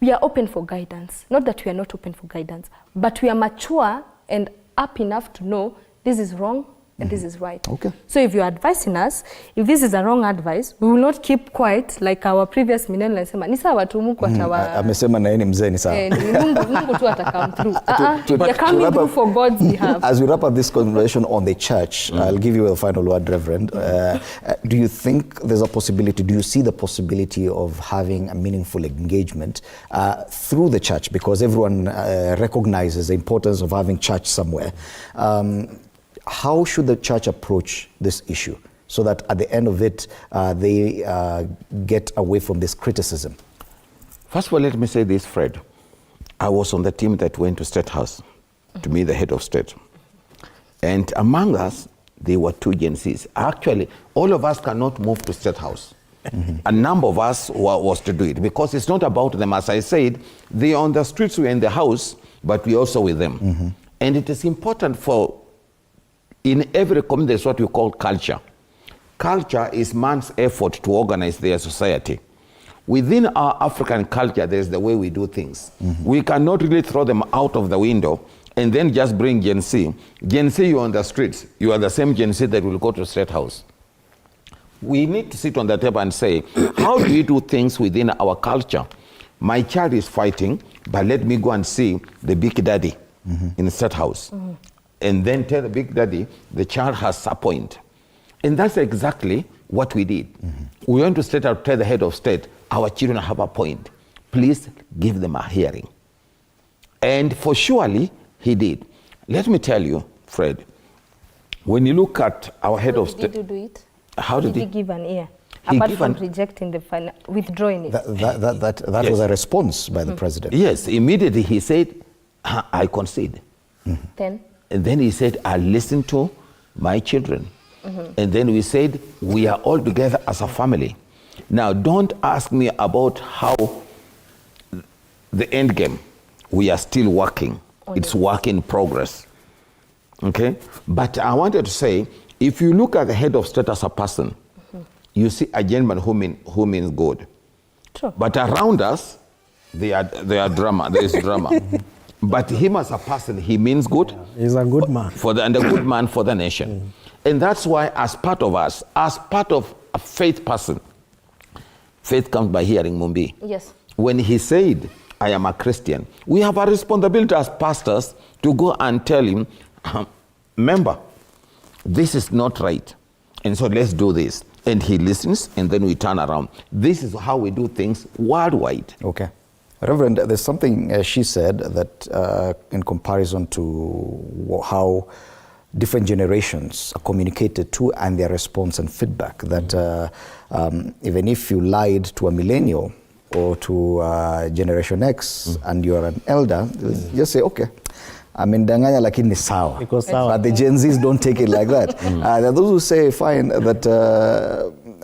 We are open for guidance. Not that we are not open for guidance, but we are mature and up enough to know this is wrong and this is right. Okay. So if you're advising us, if this is a wrong advice, we will not keep quiet like our previous minene alisema ni sawa tu Mungu atawa. Amesema na yeye ni mzee ni sawa. Mungu tu ata come through. You're coming through for God's behalf. As we wrap up this conversation on the church, I'll give you a final word, Reverend. Do you think there's a possibility, do you see the possibility of having a meaningful engagement through the church? Because everyone recognizes the importance of having church somewhere. How should the church approach this issue so that at the end of it, they get away from this criticism? First of all, let me say this, Fred. I was on the team that went to State House to meet the head of state. And among us, there were 2 Gen Zs. Actually, all of us cannot move to State House. A number of us was to do it because it's not about them. As I said, they are on the streets, we're in the house, but we're also with them. And it is important in every community, there's what we call culture. Culture is man's effort to organize their society. Within our African culture, there's the way we do things. We cannot really throw them out of the window and then just bring Gen Z. Gen Z, you're on the streets. You are the same Gen Z that will go to State House. We need to sit on the table and say, how do we do things within our culture? My child is fighting, but let me go and see the big daddy in the State House. And then tell the big daddy, the child has a point. And that's exactly what we did. We went to State House to tell the head of state, our children have a point. Please give them a hearing. And for surely, he did. Let me tell you, Fred, when you look at our head of state... Did you do it? How did he give an ear? Apart from rejecting withdrawing it. That was a response by the president. Yes, immediately he said, I concede. Then? And then he said, I listen to my children. And then we said, we are all together as a family. Now, don't ask me about how the end game. We are still working. It's work in progress. Okay? But I wanted to say, if you look at the head of state as a person, you see a gentleman who means good. True. But around us, there are drama. There is drama. But him as a person, he means good. He's a good man. And a good man for the nation. And that's why, as part of us, as part of a faith person, faith comes by hearing, Mumbi. Yes. When he said, I am a Christian, we have a responsibility as pastors to go and tell him, remember, this is not right. And so let's do this. And he listens, and then we turn around. This is how we do things worldwide. Okay. Reverend, there's something she said that in comparison to how different generations are communicated to and their response and feedback, that even if you lied to a millennial or to Generation X and you're an elder, just say, okay, amendanganya lakini ni sawa. But the Gen Zs don't take it like that. There are those who say, fine, that,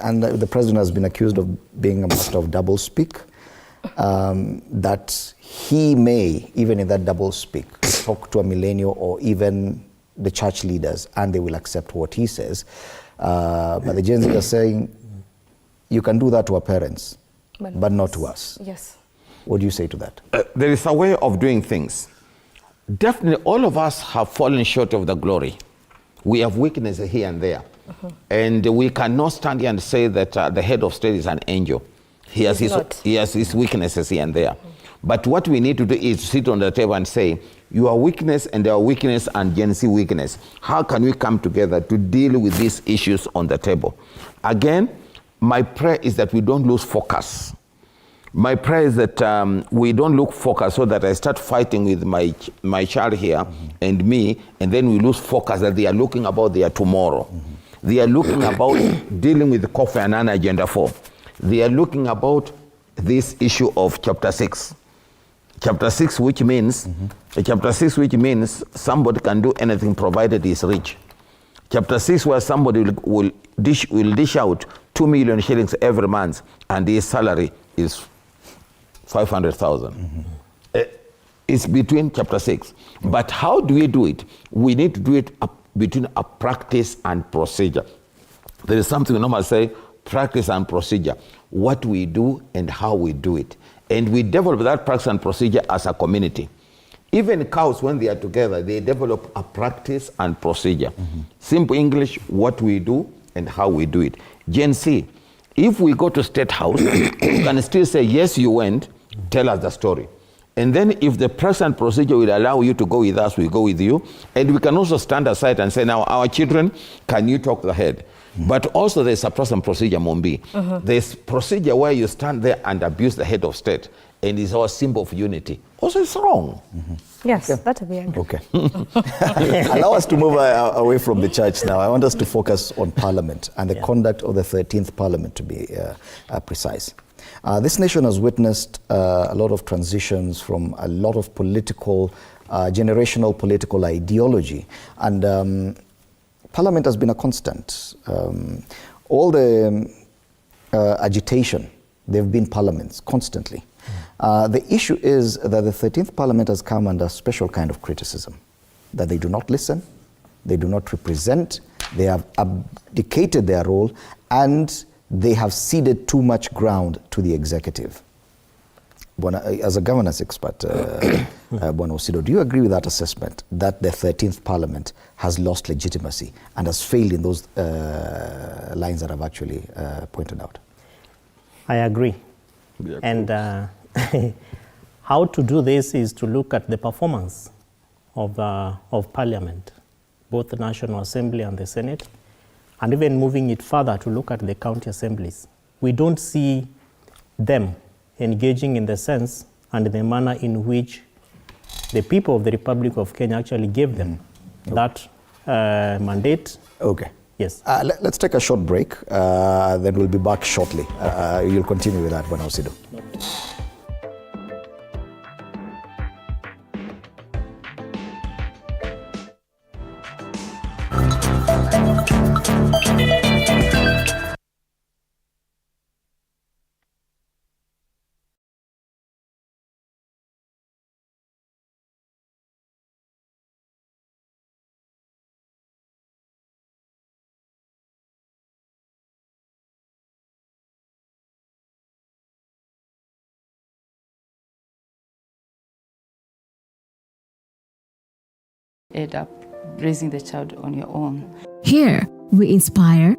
and the president has been accused of being a master of doublespeak, that he may, even in that doublespeak, talk to a millennial or even the church leaders and they will accept what he says. But the Gen Z are saying, you can do that to our parents, but not to us. Yes. What do you say to that? There is a way of doing things. Definitely, all of us have fallen short of the glory. We have weaknesses here and there. And we cannot stand here and say that the head of state is an angel. He has his weaknesses here and there. But what we need to do is sit on the table and say, your weakness and our weakness and Gen Z weakness, how can we come together to deal with these issues on the table? Again, my prayer is that we don't lose focus. My prayer is that we don't look focused so that I start fighting with my child here and me, and then we lose focus that they are looking about their tomorrow. They are looking about dealing with Kofi Annan Agenda 4. They are looking about this issue of chapter 6. Chapter 6, which means somebody can do anything provided he is rich. Chapter 6, where somebody will dish out 2 million shillings every month, and his salary is 500,000. It's between chapter 6. But how do we do it? We need to do it between a practice and procedure. There is something we normally say, practice and procedure. What we do and how we do it. And we develop that practice and procedure as a community. Even cows, when they are together, they develop a practice and procedure. Simple English, what we do and how we do it. Gen Z, if we go to State House, you can still say, yes, you went, tell us the story. And then if the practice and procedure will allow you to go with us, we go with you. And we can also stand aside and say, now, our children, can you talk the head? But also there's a practice and procedure, Mombi. There's procedure where you stand there and abuse the head of state, and it's our symbol of unity. Also, it's wrong. Yes, that would be agree. Okay. Allow us to move away from the church now. I want us to focus on Parliament and the conduct of the 13th Parliament, to be precise. This nation has witnessed a lot of transitions from a lot of political, generational political ideology, and Parliament has been a constant. All the agitation, there have been parliaments constantly. The issue is that the 13th Parliament has come under a special kind of criticism, that they do not listen, they do not represent, they have abdicated their role, and they have ceded too much ground to the executive. As a governance expert, Bwana Osido, do you agree with that assessment, that the 13th Parliament has lost legitimacy and has failed in those lines that I've actually pointed out? I agree. And how to do this is to look at the performance of Parliament, both the National Assembly and the Senate, and even moving it further to look at the county assemblies. We don't see them engaging in the sense and the manner in which the people of the Republic of Kenya actually gave them that mandate. Okay. Yes. Let's take a short break, then we'll be back shortly. You'll continue with that, Bwana Osido. End up raising the child on your own. Here, we inspire,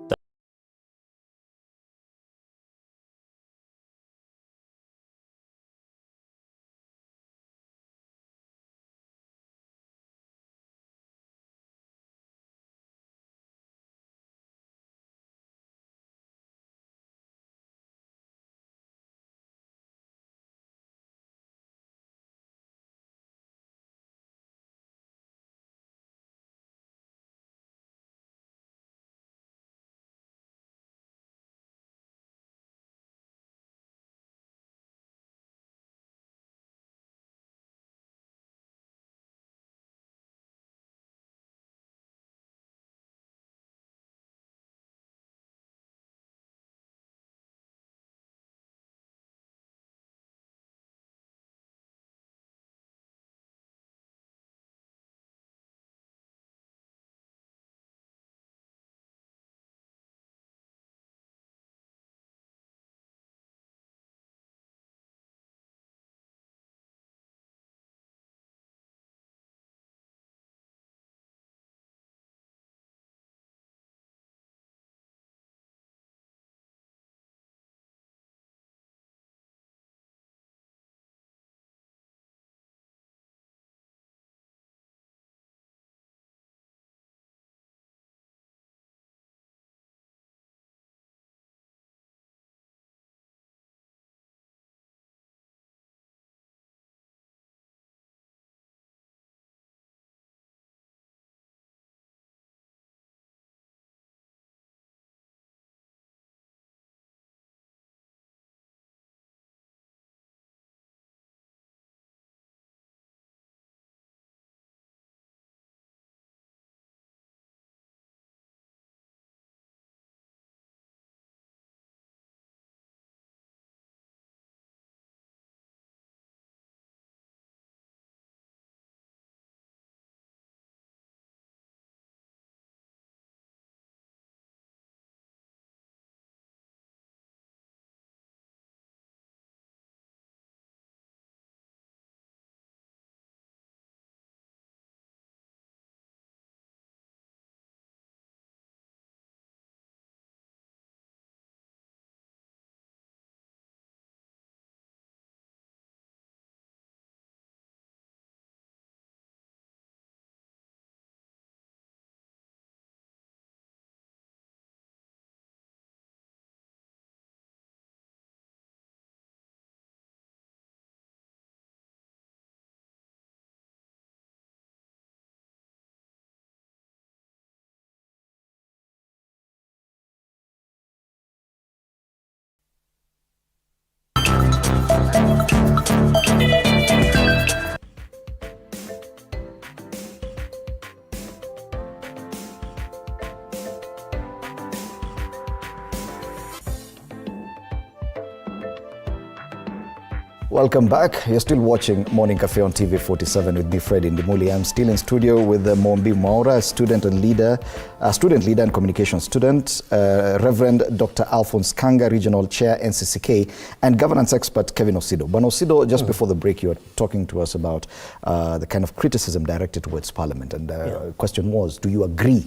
Welcome back. You're still watching Morning Cafe on TV 47 with me, Fred Indimuli. I'm still in studio with Mombi Maura, a student leader and communication student, Reverend Dr. Alphonse Kanga, Regional Chair, NCCK, and governance expert Kevin Osido. But Osido, just before the break, you were talking to us about the kind of criticism directed towards Parliament. And the question was, do you agree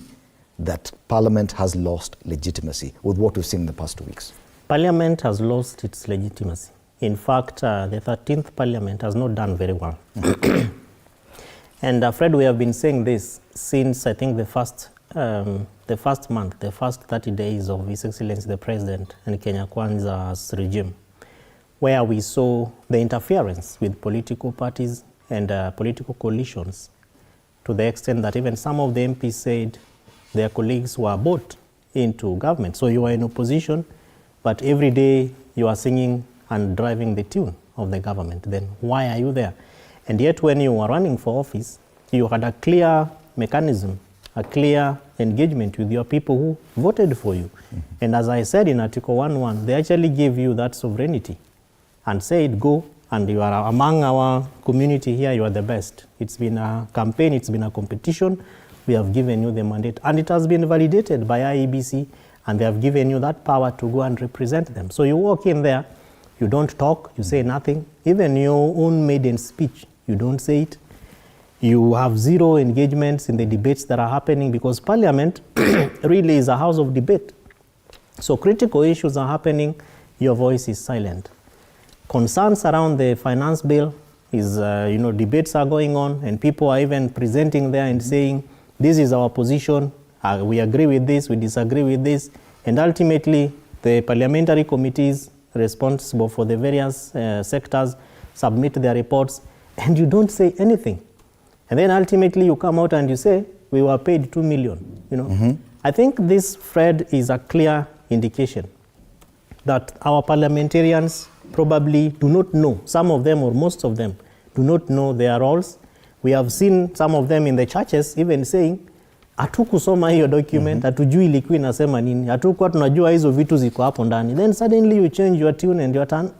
that Parliament has lost legitimacy with what we've seen in the past 2 weeks? Parliament has lost its legitimacy. In fact, the 13th Parliament has not done very well. And Fred, we have been saying this since, I think, the first month, the first 30 days of His Excellency the President and Kenya Kwanza's regime, where we saw the interference with political parties and political coalitions to the extent that even some of the MPs said their colleagues were bought into government. So you are in opposition, but every day you are singing and driving the tune of the government. Then why are you there? And yet when you were running for office, you had a clear mechanism, a clear engagement with your people who voted for you. And as I said in Article 1.1, they actually gave you that sovereignty and said, go, and you are among our community here, you are the best. It's been a campaign, it's been a competition. We have given you the mandate, and it has been validated by IEBC, and they have given you that power to go and represent them. So you walk in there, you don't talk, you say nothing. Even your own maiden speech, you don't say it. You have zero engagements in the debates that are happening, because Parliament really is a house of debate. So critical issues are happening, your voice is silent. Concerns around the finance bill is, debates are going on, and people are even presenting there and saying, this is our position, we agree with this, we disagree with this, and ultimately the parliamentary committees responsible for the various sectors submit their reports, and you don't say anything. And then ultimately you come out and you say, we were paid 2 million. I think this, Fred, is a clear indication that our parliamentarians probably do not know, some of them or most of them do not know their roles. We have seen some of them in the churches even saying, hatukusoma hiyo document, hatujui ilikuwa inasema nini, hatukuwa tunajua hizo vitu ziko hapo ndani. Then suddenly you change your tune and your turn.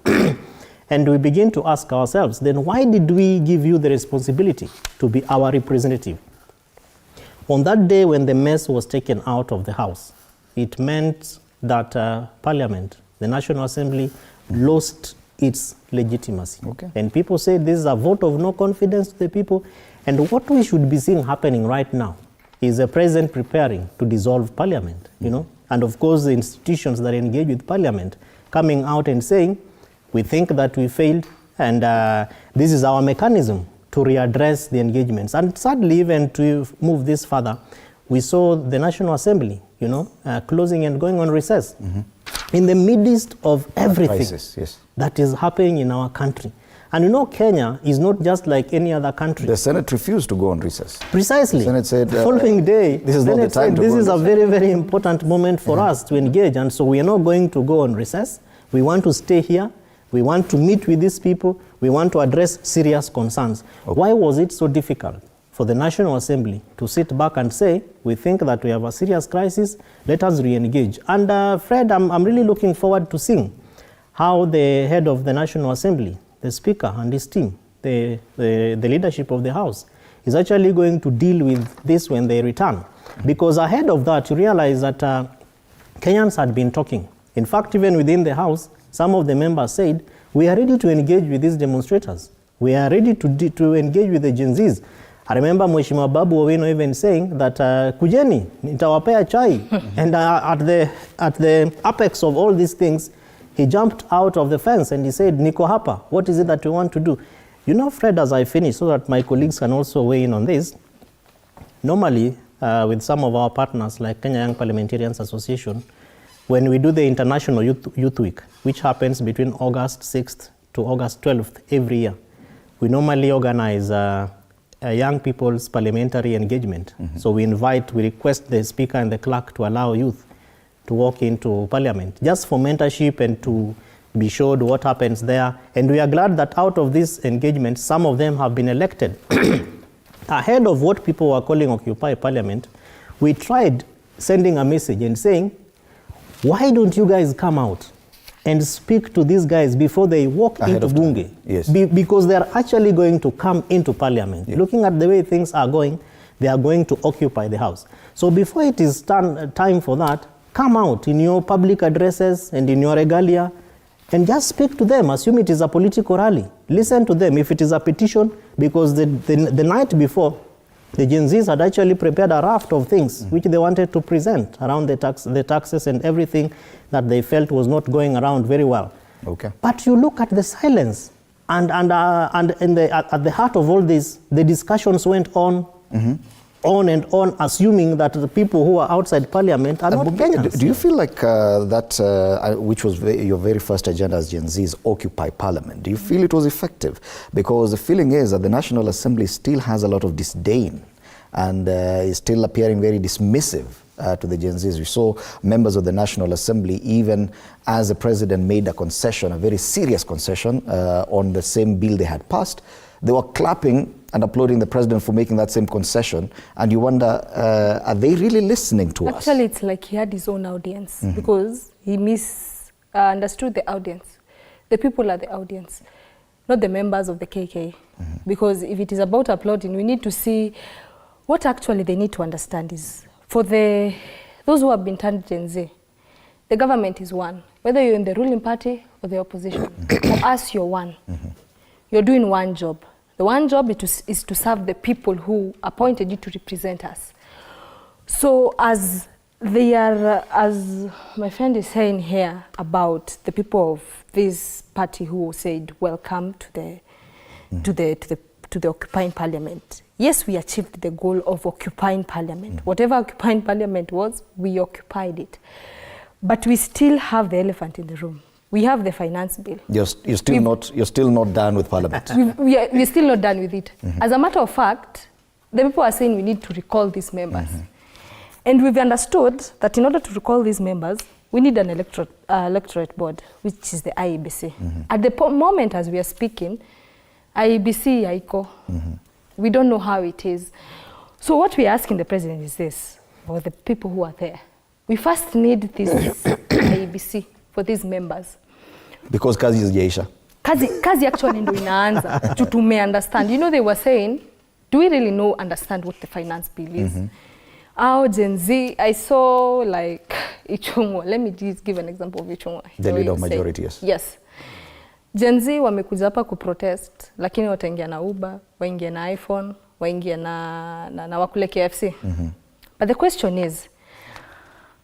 And we begin to ask ourselves, then why did we give you the responsibility to be our representative? On that day when the mess was taken out of the House, it meant that Parliament, the National Assembly, lost its legitimacy. And people say this is a vote of no confidence to the people. And what we should be seeing happening right now is the President preparing to dissolve Parliament, and of course the institutions that engage with Parliament coming out and saying, we think that we failed, and this is our mechanism to readdress the engagements. And sadly, even to move this further, we saw the National Assembly, closing and going on recess in the midst of everything crisis, that is happening in our country. And Kenya is not just like any other country. The Senate refused to go on recess. Precisely. The Senate said, the following day, this is not the time to this go is on a very, very important moment for us to engage. And so we are not going to go on recess. We want to stay here. We want to meet with these people. We want to address serious concerns. Why was it so difficult for the National Assembly to sit back and say, we think that we have a serious crisis, let us re-engage? And Fred, I'm really looking forward to seeing how the head of the National Assembly, the Speaker and his team, the leadership of the House, is actually going to deal with this when they return. Because ahead of that, you realize that Kenyans had been talking. In fact, even within the House, some of the members said, we are ready to engage with these demonstrators. We are ready to engage with the Gen Zs. I remember Mheshimiwa Babu Owino even saying that, kujeni, nitawapea chai. And at the apex of all these things, he jumped out of the fence and he said, Niko hapa, what is it that we want to do? Fred, as I finish, so that my colleagues can also weigh in on this, normally with some of our partners like Kenya Young Parliamentarians Association, when we do the International Youth Week, which happens between August 6th to August 12th every year, we normally organize a young people's parliamentary engagement. So we request the Speaker and the Clerk to allow youth to walk into Parliament, just for mentorship and to be showed what happens there. And we are glad that out of this engagement, some of them have been elected. Ahead of what people were calling Occupy Parliament, we tried sending a message and saying, why don't you guys come out and speak to these guys before they walk into Bunge. Yes. Because they are actually going to come into Parliament. Yeah. Looking at the way things are going, they are going to occupy the House. So before it is time for that, come out in your public addresses and in your regalia and just speak to them. Assume it is a political rally. Listen to them. If it is a petition, because the night before, the Gen Zs had actually prepared a raft of things which they wanted to present around the taxes and everything that they felt was not going around very well. Okay. But you look at the silence, and at the heart of all this, the discussions went on, on and on, assuming that the people who are outside Parliament are not Kenyans. Do you feel like that, which was your very first agenda as Gen Z's, Occupy Parliament, do you feel it was effective? Because the feeling is that the National Assembly still has a lot of disdain and is still appearing very dismissive to the Gen Zs. We saw members of the National Assembly, even as the president made a concession, a very serious concession on the same bill they had passed, they were clapping and applauding the president for making that same concession. And you wonder, are they really listening to us? Actually, it's like he had his own audience because he misunderstood the audience. The people are the audience, not the members of the KK. Because if it is about applauding, we need to see what actually they need to understand is, for those who have been turned Gen Z, the government is one. Whether you're in the ruling party or the opposition, for us, you're one. You're doing one job. The one job is to serve the people who appointed you to represent us. So as my friend is saying here about the people of this party who said welcome to the occupying Parliament. Yes, we achieved the goal of occupying Parliament. Whatever occupying Parliament was, we occupied it. But we still have the elephant in the room. We have the finance bill. You're still not done with Parliament. We're still not done with it. As a matter of fact, the people are saying we need to recall these members. And we've understood that in order to recall these members, we need an electorate board, which is the IEBC. At the moment as we are speaking, IEBC, ICO, we don't know how it is. So what we're asking the president is this, or the people who are there. We first need this IEBC for these members. Because kazi is jaisha. Kazi actually ndo inaanza to understand. You know, they were saying, do we really understand what the finance bill is? Our Gen Z, I saw like Ichungwa. Let me just give an example of Ichungwa. The leader of majority, yes. Yes. Gen Z wamekuja hapa kuprotest, lakini wataingia na Uber, waingia na iPhone, waingia na wakule KFC. But the question is,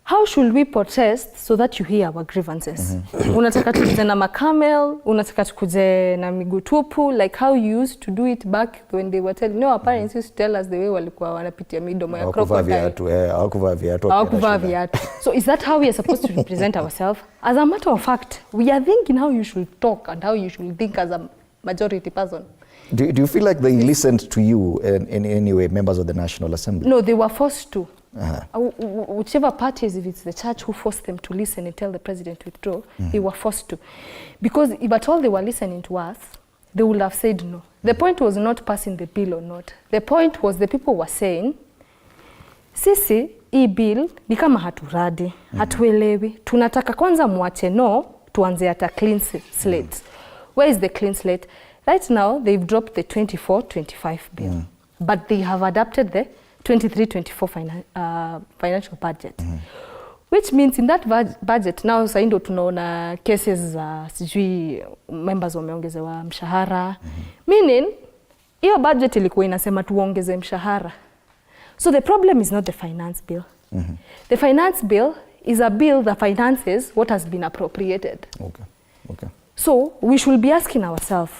how should we protest so that you hear our grievances? Unataka tukuje na makamel, unataka tukuje na miguu tupu, like how you used to do it back when they were telling, no, our parents used to tell us the way walikuwa wanapitia midomo ya crocodile. Hawakuvaa viatu. So is that how we are supposed to represent ourselves? As a matter of fact, we are thinking how you should talk and how you should think as a majority person. Do you feel like they listened to you in any way, members of the National Assembly? No, they were forced to. Whichever parties, if it's the church who forced them to listen and tell the president to withdraw, they were forced to. Because if at all they were listening to us, they would have said no. The point was not passing the bill or not. The point was the people were saying, sisi, hii bill, ni kama haturadi, hatuelewi, tunataka kwanza muache no, tuanze ata clean slate. Where is the clean slate? Right now, they've dropped the 24-25 bill, but they have adapted the 23-24 financial budget, which means in that budget now sasa ndo tunaona cases za sijui members wameongezewa mshahara, meaning hiyo budget ilikuwa inasema tuongeze mshahara. So the problem is not the finance bill. The finance bill is a bill that finances what has been appropriated. Okay. So we should be asking ourselves,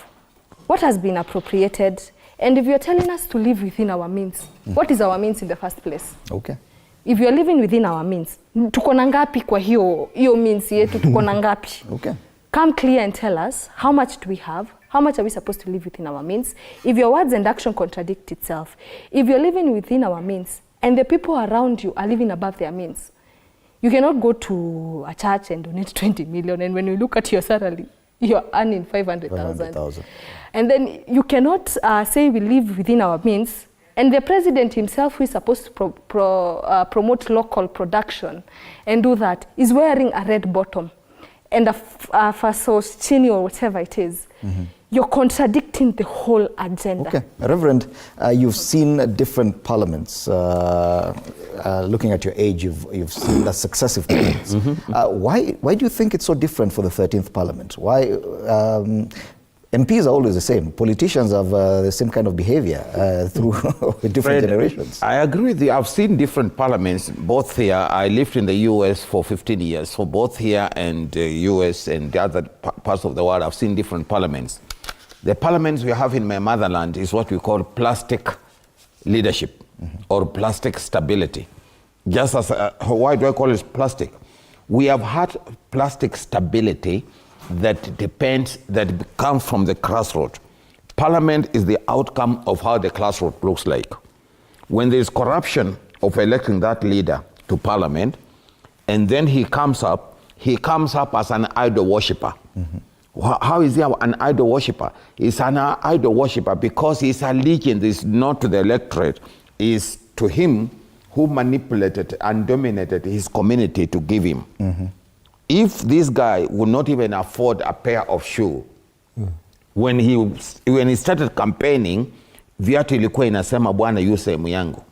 what has been appropriated? And if you're telling us to live within our means, what is our means in the first place? Okay. If you're living within our means, tuko na ngapi kwa hiyo means yetu, tuko na ngapi? Okay. Come clear and tell us, how much do we have? How much are we supposed to live within our means? If your words and action contradict itself, if you're living within our means and the people around you are living above their means, you cannot go to a church and donate 20 million and when you look at your salary, you're earning 500,000. And then you cannot say we live within our means, and the president himself, who is supposed to promote local production and do that, is wearing a red bottom. and a Fasos Chini or whatever it is, you're contradicting the whole agenda. Okay. Reverend, you've seen different parliaments. Looking at your age, you've seen the successive parliaments. Why do you think it's so different for the 13th parliament? Why MPs are always the same. Politicians have the same kind of behavior through different generations. I agree with you. I've seen different parliaments, both here. I lived in the US for 15 years. So both here and the US and the other parts of the world, I've seen different parliaments. The parliaments we have in my motherland is what we call plastic leadership or plastic stability. Just as, why do I call it plastic? We have had plastic stability that comes from the grassroots. Parliament is the outcome of how the grassroots looks like. When there is corruption of electing that leader to parliament, and then he comes up as an idol worshipper. How is he an idol worshipper? He's an idol worshipper because his allegiance is not to the electorate, is to him who manipulated and dominated his community to give him. If this guy would not even afford a pair of shoes, when he started campaigning, viatu ilikuwa inasema Bwana yu sehemu yangu.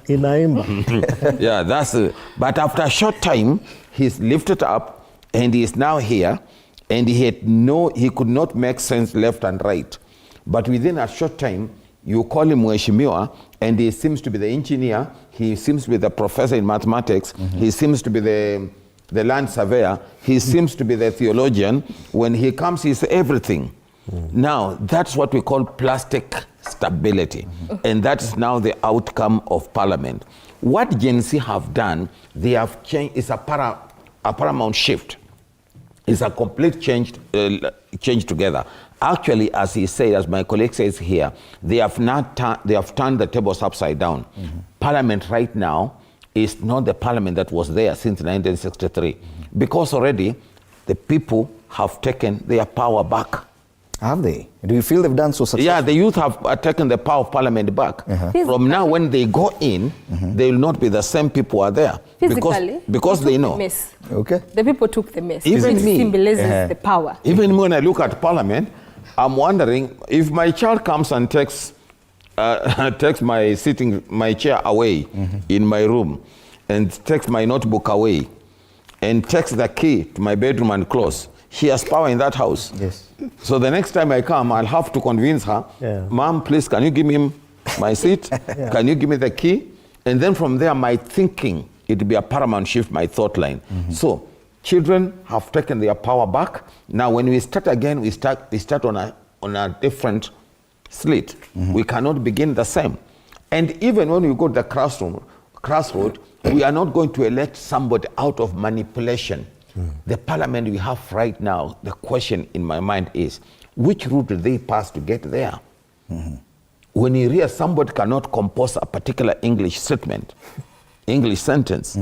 Inaimba. Yeah, that's it. But after a short time, he's lifted up and he is now here, and he could not make sense left and right. But within a short time, you call him Mheshimiwa, and he seems to be the engineer, he seems to be the professor in mathematics, he seems to be the land surveyor, he seems to be the theologian. When he comes, he's everything. Now, that's what we call plastic stability. And that is now the outcome of parliament. What Gen Z have done, they have changed, it's a paramount shift. It's a complete change together. Actually, as he said, as my colleague says here, they have turned the tables upside down. Parliament right now is not the parliament that was there since 1963, because already the people have taken their power back. Have they? Do you feel they've done so successfully? Yeah, the youth have taken the power of parliament back. From now, when they go in, they will not be the same people are there. Physically, because they know. Okay. The people took the mess. Even which me. Symbolizes the power. Even when I look at parliament, I'm wondering if my child comes and takes my chair away in my room, and takes my notebook away, and takes the key to my bedroom and close. She has power in that house. Yes. So the next time I come, I'll have to convince her, Mom, please, can you give me my seat? Can you give me the key? And then from there, my thinking, it will be a paramount shift, my thought line. So children have taken their power back. Now, when we start again, we start on a different slate. We cannot begin the same. And even when we go to the crossroad, we are not going to elect somebody out of manipulation. The parliament we have right now, the question in my mind is, which route do they pass to get there? When you hear somebody cannot compose a particular English statement, English sentence,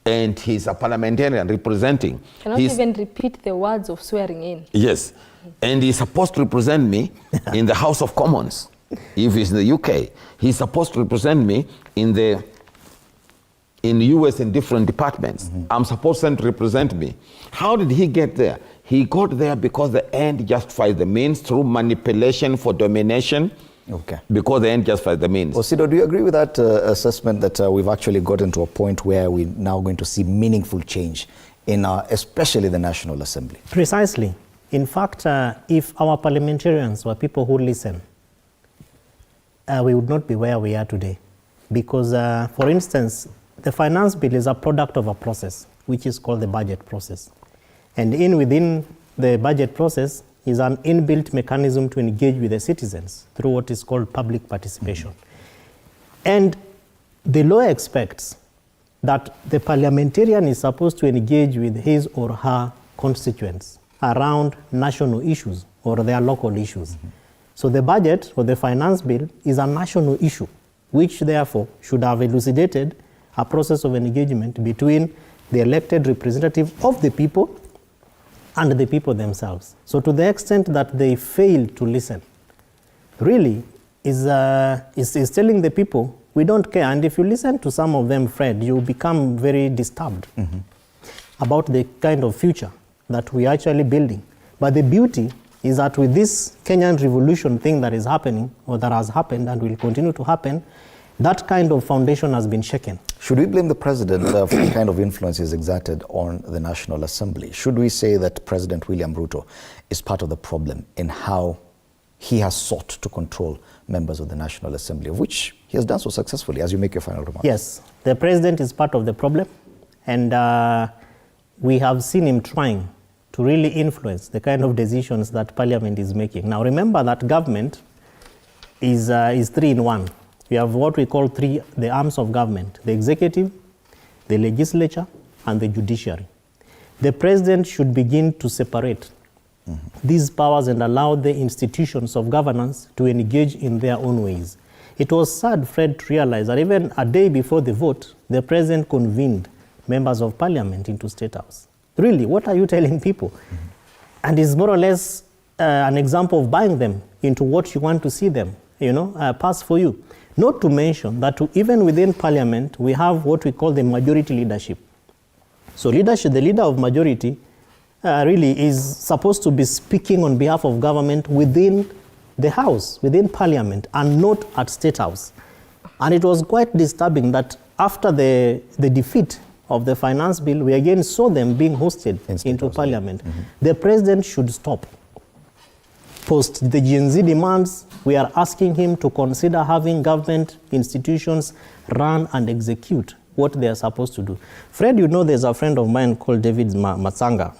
and he's a parliamentarian representing. Cannot even repeat the words of swearing in. Yes, and he's supposed to represent me in the House of Commons. If he's in the UK, he's supposed to represent me in the US in different departments. I'm supposed to represent me. How did he get there? He got there because the end justifies the means through manipulation for domination. Okay. Because the end justifies the means. Osido, do you agree with that assessment that we've actually gotten to a point where we're now going to see meaningful change in especially the National Assembly? Precisely. In fact, if our parliamentarians were people who listen, we would not be where we are today. Because, for instance, the finance bill is a product of a process, which is called the budget process. And within the budget process is an inbuilt mechanism to engage with the citizens through what is called public participation. And the law expects that the parliamentarian is supposed to engage with his or her constituents around national issues or their local issues. So the budget or the finance bill is a national issue, which therefore should have elucidated a process of engagement between the elected representative of the people and the people themselves. So to the extent that they fail to listen, really is telling the people, we don't care. And if you listen to some of them, Fred, you become very disturbed. about the kind of future that we are actually building. But the beauty is that with this Kenyan revolution thing that is happening, or that has happened and will continue to happen, that kind of foundation has been shaken. Should we blame the president for the kind of influence he's exerted on the National Assembly? Should we say that President William Ruto is part of the problem in how he has sought to control members of the National Assembly, of which he has done so successfully, as you make your final remarks? Yes, the president is part of the problem, and we have seen him trying to really influence the kind of decisions that Parliament is making. Now remember that government is 3 in 1. We have what we call the arms of government: the executive, the legislature, and the judiciary. The president should begin to separate these powers and allow the institutions of governance to engage in their own ways. It was sad, Fred, to realize that even a day before the vote, the president convened members of parliament into State House. Really, what are you telling people? And it's more or less an example of buying them into what you want to see them, pass for you. Not to mention that even within parliament, we have what we call the majority leadership. So leadership, the leader of majority, really is supposed to be speaking on behalf of government within the House, within Parliament, and not at State House. And it was quite disturbing that after the defeat of the finance bill, we again saw them being hosted into Parliament. The president should stop. Post the Gen Z demands, we are asking him to consider having government institutions run and execute what they are supposed to do. Fred, there's a friend of mine called David Matsanga.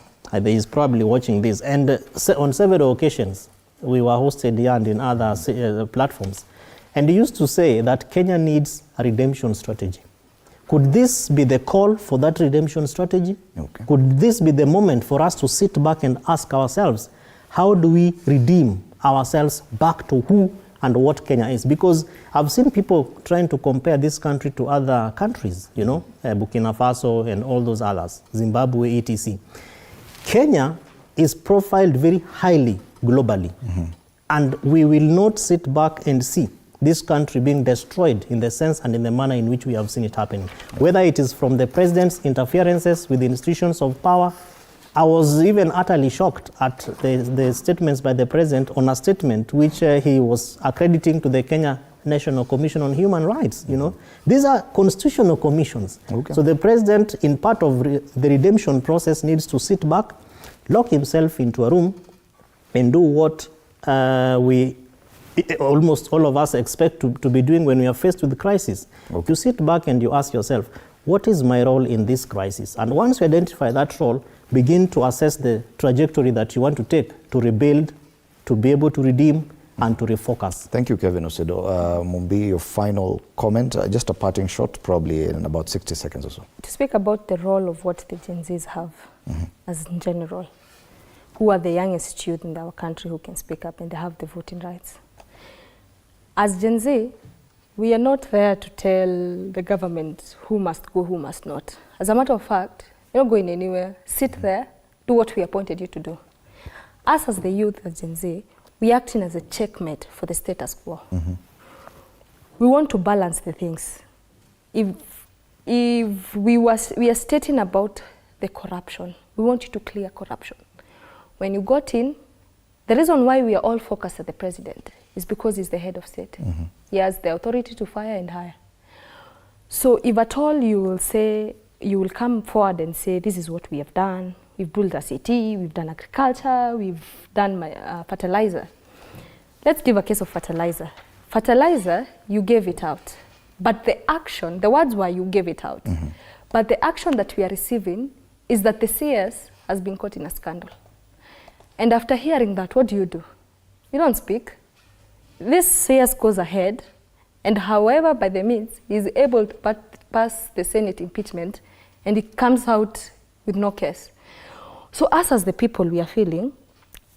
He's probably watching this. And on several occasions, we were hosted here and in other platforms. And he used to say that Kenya needs a redemption strategy. Could this be the call for that redemption strategy? Okay. Could this be the moment for us to sit back and ask ourselves, how do we redeem ourselves back to who and what Kenya is? Because I've seen people trying to compare this country to other countries, Burkina Faso and all those others, Zimbabwe, etc. Kenya is profiled very highly globally. And we will not sit back and see this country being destroyed in the sense and in the manner in which we have seen it happening. Whether it is from the president's interferences with the institutions of power. I was even utterly shocked at the statements by the president on a statement which he was accrediting to the Kenya National Commission on Human Rights. These are constitutional commissions. Okay. So the president, in part of the redemption process, needs to sit back, lock himself into a room, and do what almost all of us expect to be doing when we are faced with the crisis. Okay. You sit back and you ask yourself, what is my role in this crisis? And once you identify that role, begin to assess the trajectory that you want to take to rebuild, to be able to redeem, and to refocus. Thank you, Kevin Osedo. Mumbi, your final comment, just a parting shot, probably in about 60 seconds or so. To speak about the role of what the Gen Zs have as in general, who are the youngest youth in our country who can speak up and they have the voting rights. As Gen Z, we are not there to tell the government who must go, who must not. As a matter of fact, you're not going anywhere. Sit there, do what we appointed you to do. Us as the youth, as Gen Z, we are acting as a checkmate for the status quo. We want to balance the things. If we are stating about the corruption, we want you to clear corruption. When you got in, the reason why we are all focused at the president is because he's the head of state. He has the authority to fire and hire. So if at all you will come forward and say, this is what we have done. We've built a city, we've done agriculture, we've done fertilizer. Let's give a case of fertilizer. Fertilizer, you gave it out. But the action, the words were you gave it out. But the action that we are receiving is that the CS has been caught in a scandal. And after hearing that, what do? You don't speak. This CS goes ahead, and however, by the means, he is able to pass the Senate impeachment, and it comes out with no case. So us as the people, we are feeling,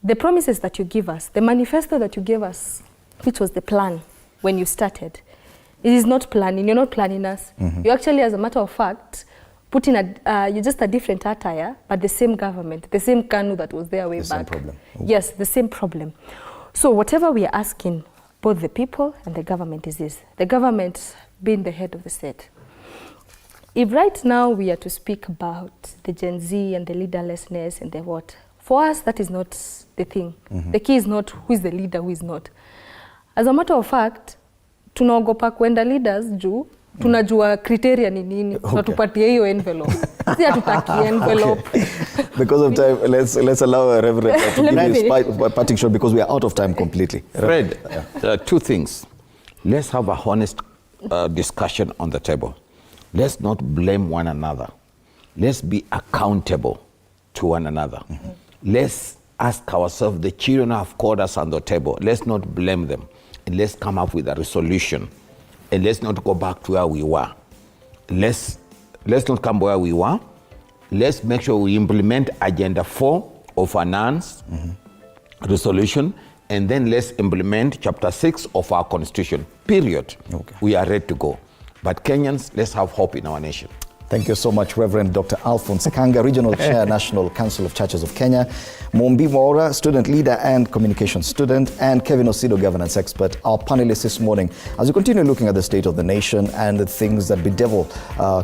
the promises that you give us, the manifesto that you gave us, which was the plan when you started, it is not planning, you're not planning us. You actually, as a matter of fact, put in you're just a different attire, but the same government, the same Kanu that was there way back. The same problem. Yes, the same problem. So whatever we are asking, both the people and the government is this. The government being the head of the state. if right now we are to speak about the Gen Z and the leaderlessness and the what, for us that is not the thing. The key is not who is the leader, who is not. As a matter of fact, tunaogopa kwenda leaders juu tunajua criteria ni nini, na tupatie hiyo envelope. Si hatutaki envelope. Because of time, let's allow a Reverend to give you a parting shot because we are out of time completely. Fred, two things. Let's have a honest discussion on the table. Let's not blame one another. Let's be accountable to one another. Let's ask ourselves, the children have called us on the table. Let's not blame them. And let's come up with a resolution. And let's not go back to where we were. Let's not come where we were. Let's make sure we implement Agenda 4 of Finance resolution, and then let's implement Chapter 6 of our Constitution, period. We are ready to go. But Kenyans, let's have hope in our nation. Thank you so much, Reverend Dr. Alphonse Sekanga, Regional Chair, National Council of Churches of Kenya, Mombi Mwaura, student leader and communication student, and Kevin Osido, governance expert, our panelists this morning, as we continue looking at the state of the nation and the things that bedevil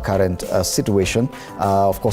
current situation. Of course,